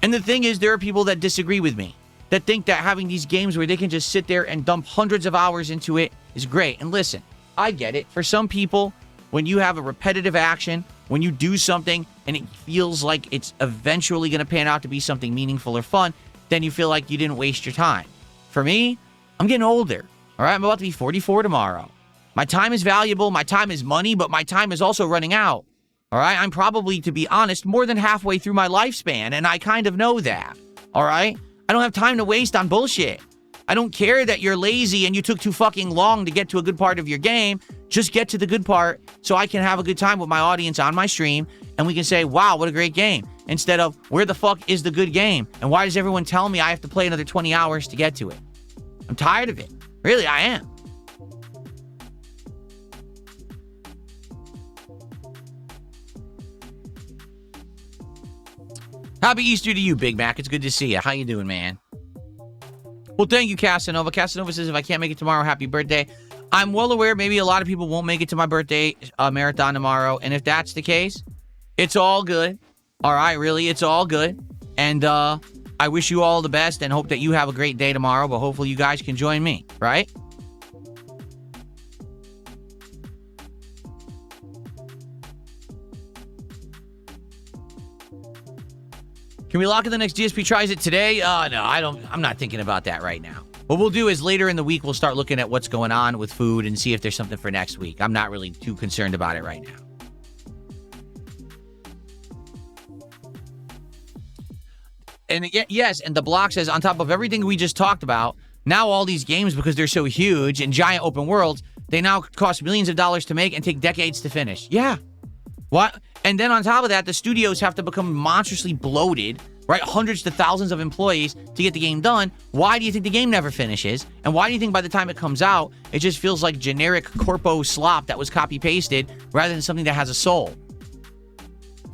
And the thing is, there are people that disagree with me, that think that having these games where they can just sit there and dump hundreds of hours into it is great. And listen, I get it. For some people, when you have a repetitive action, when you do something and it feels like it's eventually going to pan out to be something meaningful or fun, then you feel like you didn't waste your time. For me, I'm getting older. All right, I'm about to be 44 tomorrow. My time is valuable. My time is money, but my time is also running out. All right, I'm probably, to be honest, more than halfway through my lifespan, and I kind of know that. All right, I don't have time to waste on bullshit. I don't care that you're lazy and you took too fucking long to get to a good part of your game. Just get to the good part so I can have a good time with my audience on my stream, and we can say, wow, what a great game. Instead of, where the fuck is the good game? And why does everyone tell me I have to play another 20 hours to get to it? I'm tired of it. Really, I am. Happy Easter to you, Big Mac. It's good to see you. How you doing, man? Well, thank you, Casanova. Casanova says, if I can't make it tomorrow, happy birthday. I'm well aware maybe a lot of people won't make it to my birthday marathon tomorrow. And if that's the case, it's all good. All right, really, it's all good. And I wish you all the best and hope that you have a great day tomorrow. But hopefully you guys can join me, right? Can we lock in the next DSP tries it today? No, I'm not thinking about that right now. What we'll do is later in the week, we'll start looking at what's going on with food and see if there's something for next week. I'm not really too concerned about it right now. And again, yes, and the block says, on top of everything we just talked about, now all these games, because they're so huge and giant open worlds, they now cost millions of dollars to make and take decades to finish. Yeah. What? And then on top of that, the studios have to become monstrously bloated, right? Hundreds to thousands of employees to get the game done. Why do you think the game never finishes? And why do you think by the time it comes out, it just feels like generic corpo slop that was copy-pasted rather than something that has a soul?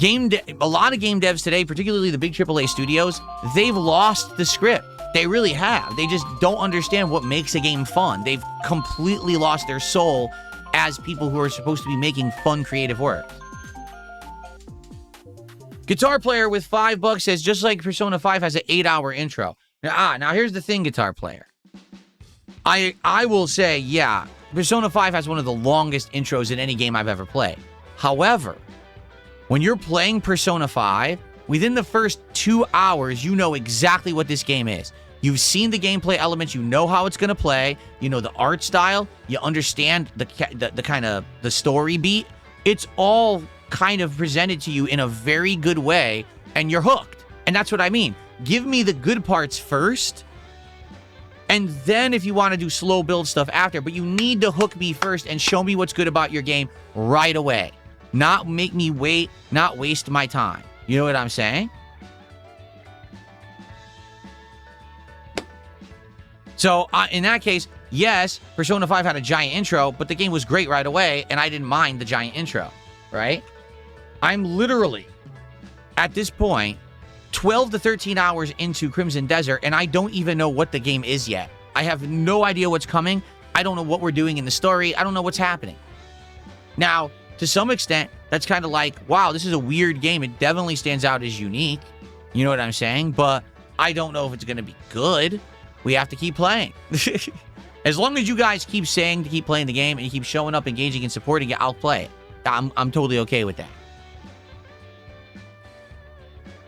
A lot of game devs today, particularly the big AAA studios, they've lost the script. They really have. They just don't understand what makes a game fun. They've completely lost their soul as people who are supposed to be making fun, creative work. Guitar Player with $5 says, just like Persona 5 has an 8-hour intro. Now here's the thing, Guitar Player. I will say, yeah, Persona 5 has one of the longest intros in any game I've ever played. However, when you're playing Persona 5, within the first 2 hours, you know exactly what this game is. You've seen the gameplay elements, you know how it's going to play, you know the art style, you understand the kind of the story beat. It's all kind of presented to you in a very good way, and you're hooked. And that's what I mean. Give me the good parts first, and then if you want to do slow build stuff after, but you need to hook me first and show me what's good about your game right away. Not make me wait, not waste my time. You know what I'm saying? So, in that case, yes, Persona 5 had a giant intro, but the game was great right away, and I didn't mind the giant intro, right? I'm literally, at this point, 12 to 13 hours into Crimson Desert, and I don't even know what the game is yet. I have no idea what's coming. I don't know what we're doing in the story. I don't know what's happening. Now, to some extent, that's kind of like, wow, this is a weird game. It definitely stands out as unique. You know what I'm saying? But I don't know if it's going to be good. We have to keep playing. As long as you guys keep saying to keep playing the game and you keep showing up, engaging, and supporting it, I'll play it. I'm totally okay with that.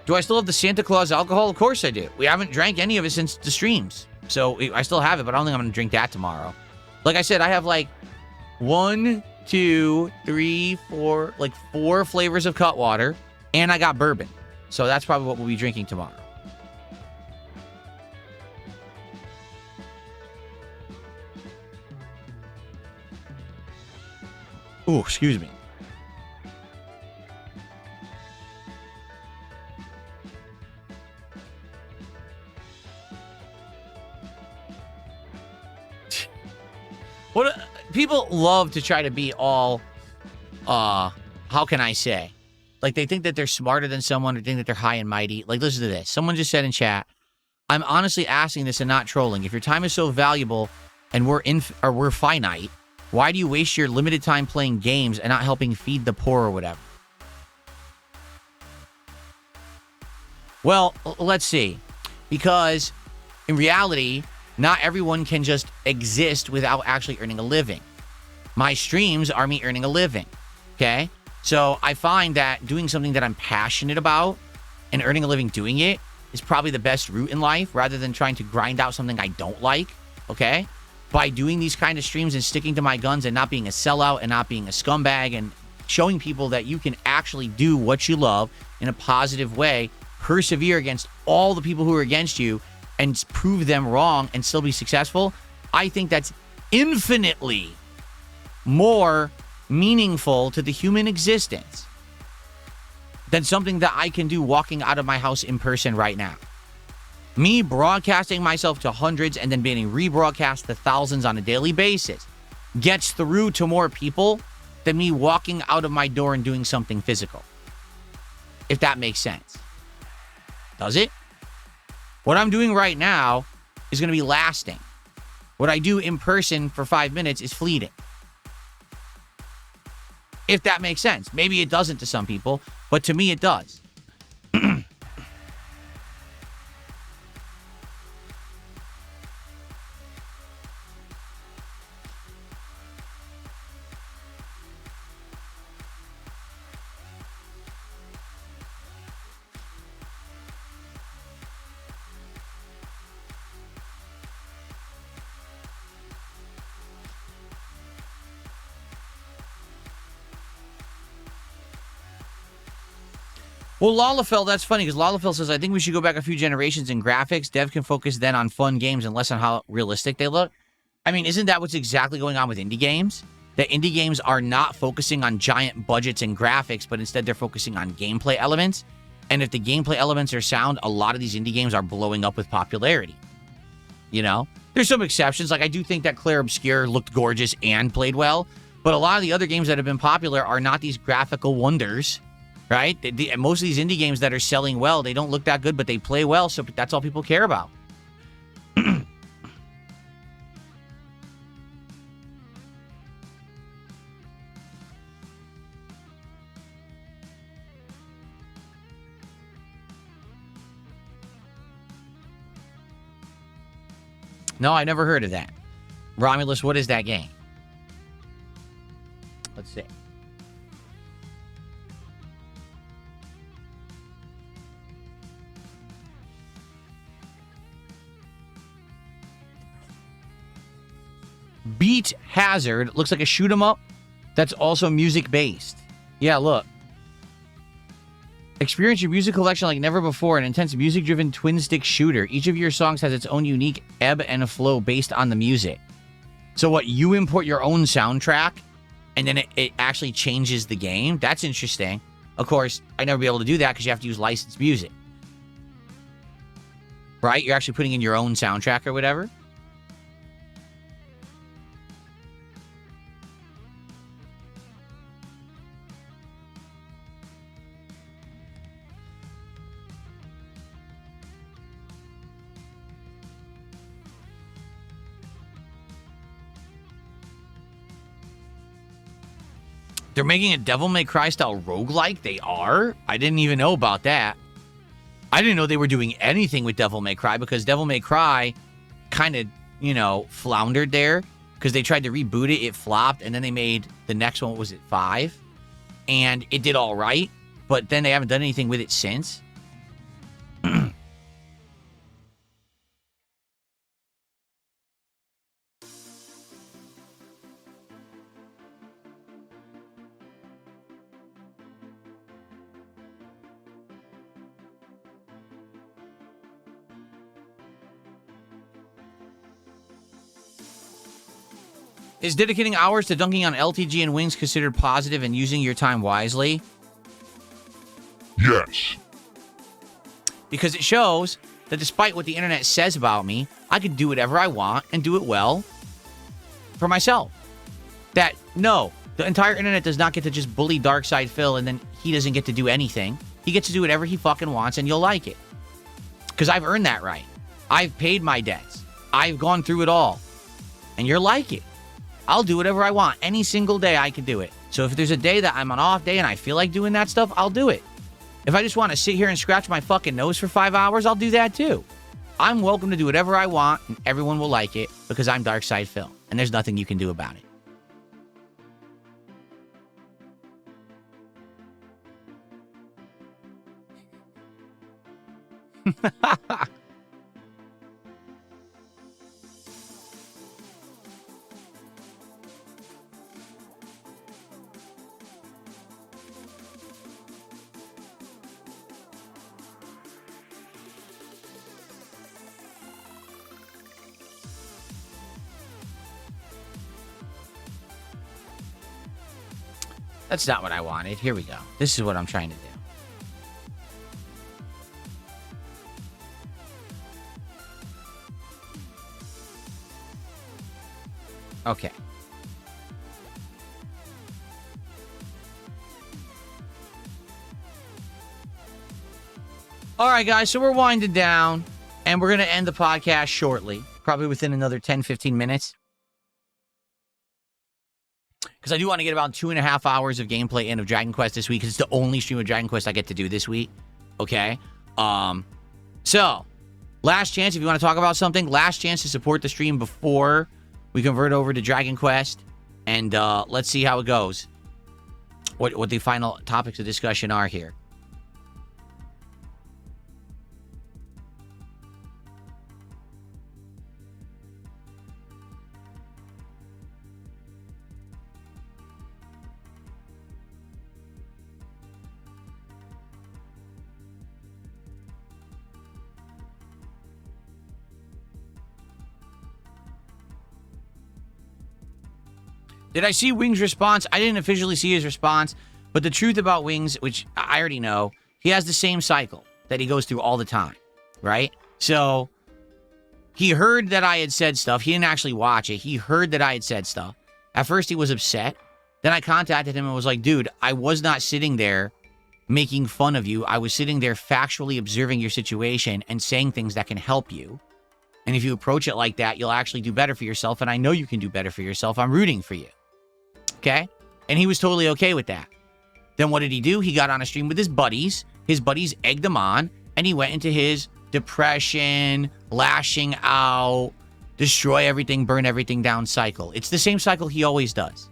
Do I still have the Santa Claus alcohol? Of course I do. We haven't drank any of it since the streams. So I still have it, but I don't think I'm going to drink that tomorrow. Like I said, I have like 1, 2, 3, 4, like 4 flavors of Cutwater, and I got bourbon. So that's probably what we'll be drinking tomorrow. Ooh, excuse me. What people love to try to be all how can I say? Like they think that they're smarter than someone or think that they're high and mighty. Like listen to this. Someone just said in chat, I'm honestly asking this and not trolling. If your time is so valuable and we're finite, why do you waste your limited time playing games and not helping feed the poor or whatever? Well, let's see. Because in reality, not everyone can just exist without actually earning a living. My streams are me earning a living, okay? So I find that doing something that I'm passionate about and earning a living doing it is probably the best route in life rather than trying to grind out something I don't like, okay? By doing these kind of streams and sticking to my guns and not being a sellout and not being a scumbag and showing people that you can actually do what you love in a positive way, persevere against all the people who are against you, and prove them wrong and still be successful, I think that's infinitely more meaningful to the human existence than something that I can do walking out of my house in person right now. Me broadcasting myself to hundreds and then being rebroadcast to thousands on a daily basis gets through to more people than me walking out of my door and doing something physical. If that makes sense. Does it? What I'm doing right now is going to be lasting. What I do in person for 5 minutes is fleeting. If that makes sense. Maybe it doesn't to some people, but to me it does. Well, Lalafell, that's funny because Lalafell says, I think we should go back a few generations in graphics. Dev can focus then on fun games and less on how realistic they look. I mean, isn't that what's exactly going on with indie games? That indie games are not focusing on giant budgets and graphics, but instead they're focusing on gameplay elements. And if the gameplay elements are sound, a lot of these indie games are blowing up with popularity. You know? There's some exceptions. Like, I do think that Claire Obscure looked gorgeous and played well. But a lot of the other games that have been popular are not these graphical wonders. Right? Most of these indie games that are selling well, they don't look that good, but they play well, so that's all people care about. No, I never heard of that. Romulus, what is that game? Let's see. Beat Hazard looks like a shoot 'em up that's also music based. Yeah, look. Experience your music collection like never before, an intense music driven twin stick shooter. Each of your songs has its own unique ebb and flow based on the music. So what, you import your own soundtrack and then it actually changes the game? That's interesting. Of course, I'd never be able to do that because you have to use licensed music. Right? You're actually putting in your own soundtrack or whatever. They're making a Devil May Cry style roguelike? They are? I didn't even know about that. I didn't know they were doing anything with Devil May Cry because Devil May Cry kind of, you know, floundered there because they tried to reboot it. It flopped. And then they made the next one, what was it, 5? And it did all right. But then they haven't done anything with it since. Is dedicating hours to dunking on LTG and wings considered positive and using your time wisely? Yes. Because it shows that despite what the internet says about me, I can do whatever I want and do it well for myself. That, no, the entire internet does not get to just bully Darkside Phil and then he doesn't get to do anything. He gets to do whatever he fucking wants and you'll like it. Because I've earned that right. I've paid my debts. I've gone through it all. And you're like it. I'll do whatever I want. Any single day I can do it. So if there's a day that I'm an off day and I feel like doing that stuff, I'll do it. If I just want to sit here and scratch my fucking nose for 5 hours, I'll do that too. I'm welcome to do whatever I want and everyone will like it because I'm Darkside Phil. And there's nothing you can do about it. That's not what I wanted. Here we go. This is what I'm trying to do. Okay. All right, guys. So we're winding down, and we're going to end the podcast shortly, probably within another 10, 15 minutes. Because I do want to get about 2.5 hours of gameplay in of Dragon Quest this week, because it's the only stream of Dragon Quest I get to do this week. Okay? So, last chance, if you want to talk about something, last chance to support the stream before we convert over to Dragon Quest. And let's see how it goes. What the final topics of discussion are here. Did I see Wings' response? I didn't officially see his response, but the truth about Wings, which I already know, he has the same cycle that he goes through all the time, right? So, he heard that I had said stuff. He didn't actually watch it. He heard that I had said stuff. At first, he was upset. Then I contacted him and was like, dude, I was not sitting there making fun of you. I was sitting there factually observing your situation and saying things that can help you. And if you approach it like that, you'll actually do better for yourself. And I know you can do better for yourself. I'm rooting for you. Okay? And he was totally okay with that. Then what did he do? He got on a stream with his buddies. His buddies egged him on. And he went into his depression, lashing out, destroy everything, burn everything down cycle. It's the same cycle he always does.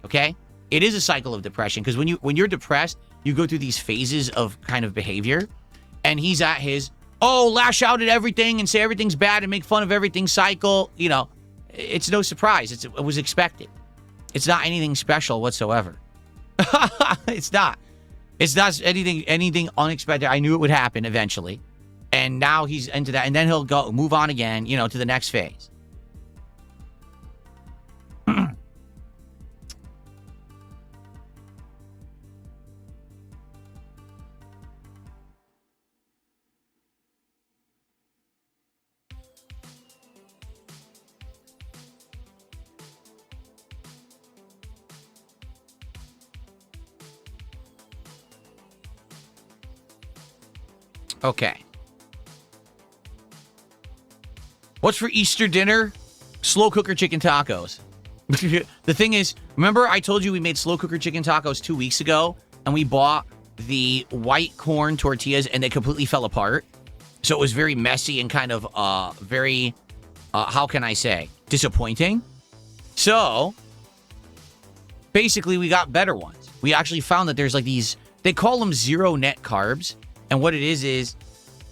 Okay? It is a cycle of depression. Because when you're depressed, you go through these phases of kind of behavior. And he's at his, lash out at everything and say everything's bad and make fun of everything cycle. You know, it's no surprise. It was expected. It's not anything special whatsoever. It's not. It's not anything unexpected. I knew it would happen eventually. And now he's into that. And then he'll move on again, to the next phase. Okay. What's for Easter dinner? Slow cooker chicken tacos. The thing is, remember I told you we made slow cooker chicken tacos 2 weeks ago, and we bought the white corn tortillas and they completely fell apart. So it was very messy and kind of very, how can I say, disappointing. So basically we got better ones. We actually found that there's like these, they call them zero net carbs. And what it is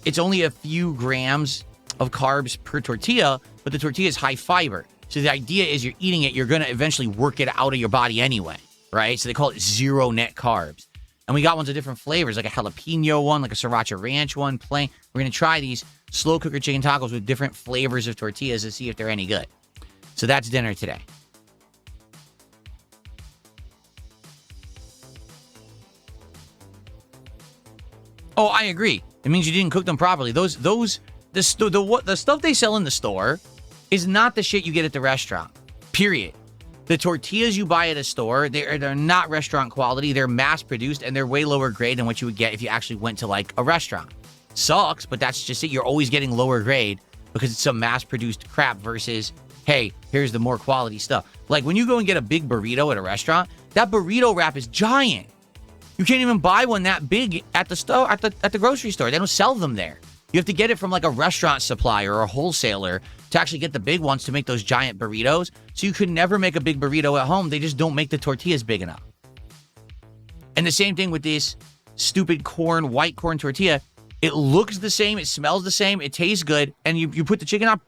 it's only a few grams of carbs per tortilla, but the tortilla is high fiber. So the idea is you're eating it, you're going to eventually work it out of your body anyway, right? So they call it zero net carbs. And we got ones of different flavors, like a jalapeno one, like a sriracha ranch one, plain. We're going to try these slow cooker chicken tacos with different flavors of tortillas to see if they're any good. So that's dinner today. Oh, I agree. It means you didn't cook them properly. The stuff they sell in the store is not the shit you get at the restaurant. Period. The tortillas you buy at a store, they're not restaurant quality. They're mass produced and they're way lower grade than what you would get if you actually went to like a restaurant. Sucks, but that's just it. You're always getting lower grade because it's some mass produced crap versus, hey, here's the more quality stuff. Like when you go and get a big burrito at a restaurant, that burrito wrap is giant. You can't even buy one that big at the store, at the grocery store. They don't sell them there. You have to get it from like a restaurant supplier or a wholesaler to actually get the big ones to make those giant burritos. So you could never make a big burrito at home. They just don't make the tortillas big enough. And the same thing with this stupid white corn tortilla. It looks the same. It smells the same. It tastes good. And you put the chicken on,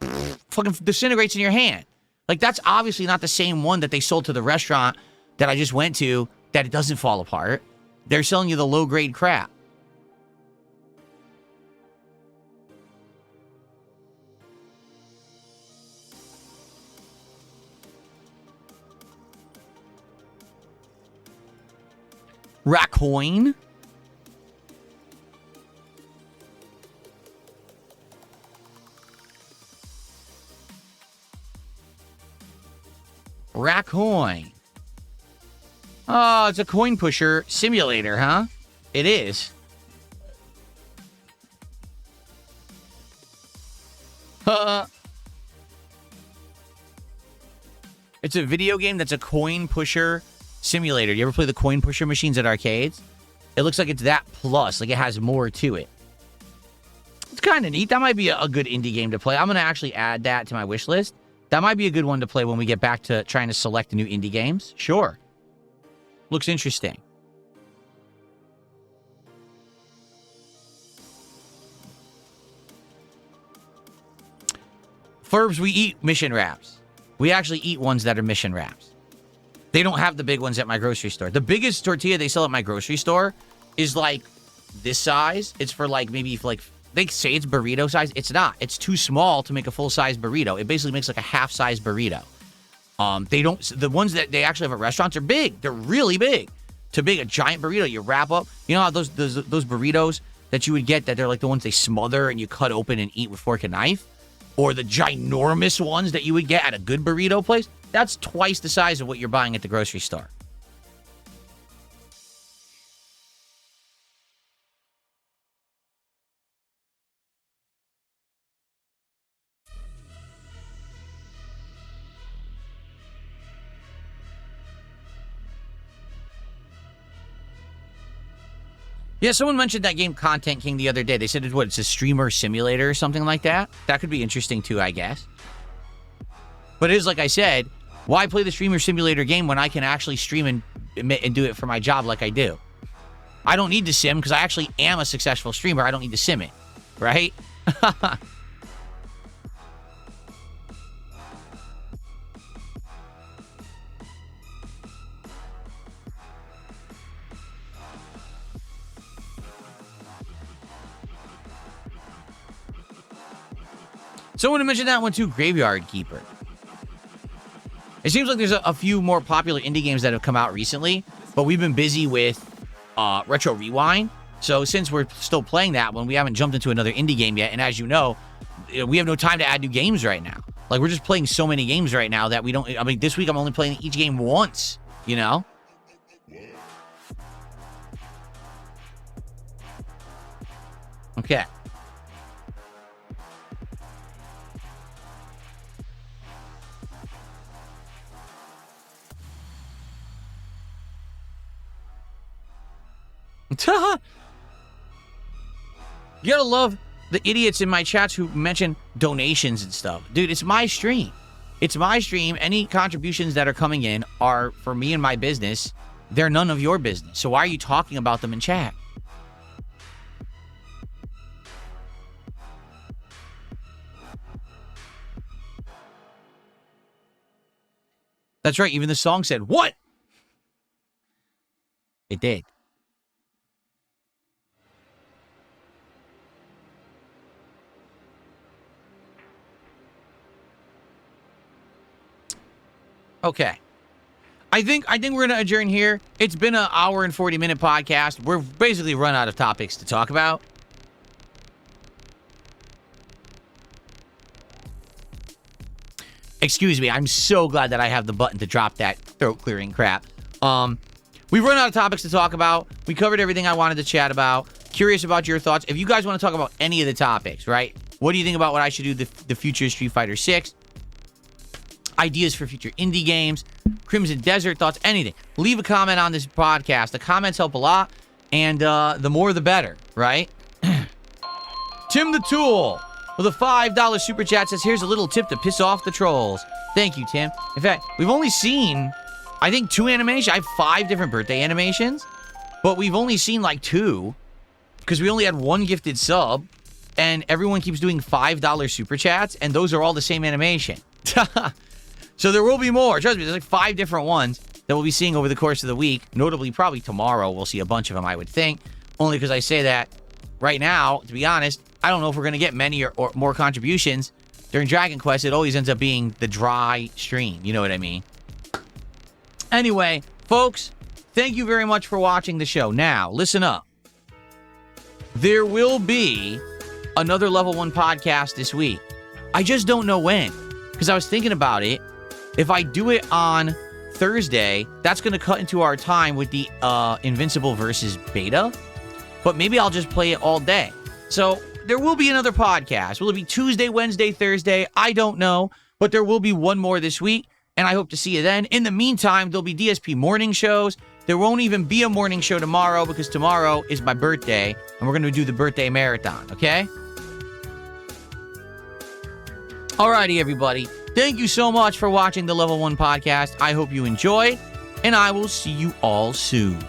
fucking disintegrates in your hand. Like that's obviously not the same one that they sold to the restaurant that I just went to, that it doesn't fall apart. They're selling you the low grade crap. Raccoon? Raccoon. Oh, it's a coin pusher simulator, huh? It is. It's a video game that's a coin pusher simulator. You ever play the coin pusher machines at arcades? It looks like it's that plus, like it has more to it. It's kind of neat. That might be a good indie game to play. I'm going to actually add that to my wish list. That might be a good one to play when we get back to trying to select the new indie games. Sure. Looks interesting. Furbs, we eat mission wraps. We actually eat ones that are mission wraps. They don't have the big ones at my grocery store. The biggest tortilla they sell at my grocery store is like this size. It's for like maybe like they say it's burrito size. It's not. It's too small to make a full-size burrito. It basically makes like a half-size burrito. The ones that they actually have at restaurants are big. They're really big. Too big, a giant burrito you wrap up. You know how those burritos that you would get that they're like the ones they smother and you cut open and eat with fork and knife? Or the ginormous ones that you would get at a good burrito place? That's twice the size of what you're buying at the grocery store. Yeah, someone mentioned that game Content King the other day. They said it's a streamer simulator or something like that. That could be interesting too, I guess. But it is like I said, why play the streamer simulator game when I can actually stream and do it for my job like I do? I don't need to sim because I actually am a successful streamer. I don't need to sim it, right? Someone mentioned that one too, Graveyard Keeper. It seems like there's a few more popular indie games that have come out recently, but we've been busy with Retro Rewind. So since we're still playing that one, we haven't jumped into another indie game yet. And as you know, we have no time to add new games right now. Like, we're just playing so many games right now that we don't... I mean, this week I'm only playing each game once, you know? Okay. You gotta love the idiots in my chats who mention donations and stuff. Dude, it's my stream. It's my stream. Any contributions that are coming in are for me and my business. They're none of your business. So why are you talking about them in chat? That's right. Even the song said, what? It did. Okay. I think we're going to adjourn here. It's been an hour and 40-minute podcast. We're basically run out of topics to talk about. Excuse me. I'm so glad that I have the button to drop that throat-clearing crap. We've run out of topics to talk about. We covered everything I wanted to chat about. Curious about your thoughts. If you guys want to talk about any of the topics, right? What do you think about what I should do the future Street Fighter 6? Ideas for future indie games, Crimson Desert thoughts, anything. Leave a comment on this podcast. The comments help a lot, and the more the better, right? Tim the Tool with a $5 super chat says, here's a little tip to piss off the trolls. Thank you, Tim. In fact, we've only seen, I think, 2 animations. I have 5 different birthday animations, but we've only seen like 2 because we only had 1 gifted sub, and everyone keeps doing $5 super chats, and those are all the same animation. So there will be more. Trust me, there's like 5 different ones that we'll be seeing over the course of the week. Notably, probably tomorrow, we'll see a bunch of them, I would think. Only because I say that right now, to be honest, I don't know if we're going to get many or more contributions. During Dragon Quest, it always ends up being the dry stream. You know what I mean? Anyway, folks, thank you very much for watching the show. Now, listen up. There will be another Level 1 podcast this week. I just don't know when. Because I was thinking about it. If I do it on Thursday, that's going to cut into our time with the Invincible versus beta. But maybe I'll just play it all day. So there will be another podcast. Will it be Tuesday, Wednesday, Thursday? I don't know. But there will be one more this week. And I hope to see you then. In the meantime, there'll be DSP morning shows. There won't even be a morning show tomorrow because tomorrow is my birthday. And we're going to do the birthday marathon. Okay? Alrighty, everybody. Thank you so much for watching the Level 1 podcast. I hope you enjoyed, and I will see you all soon.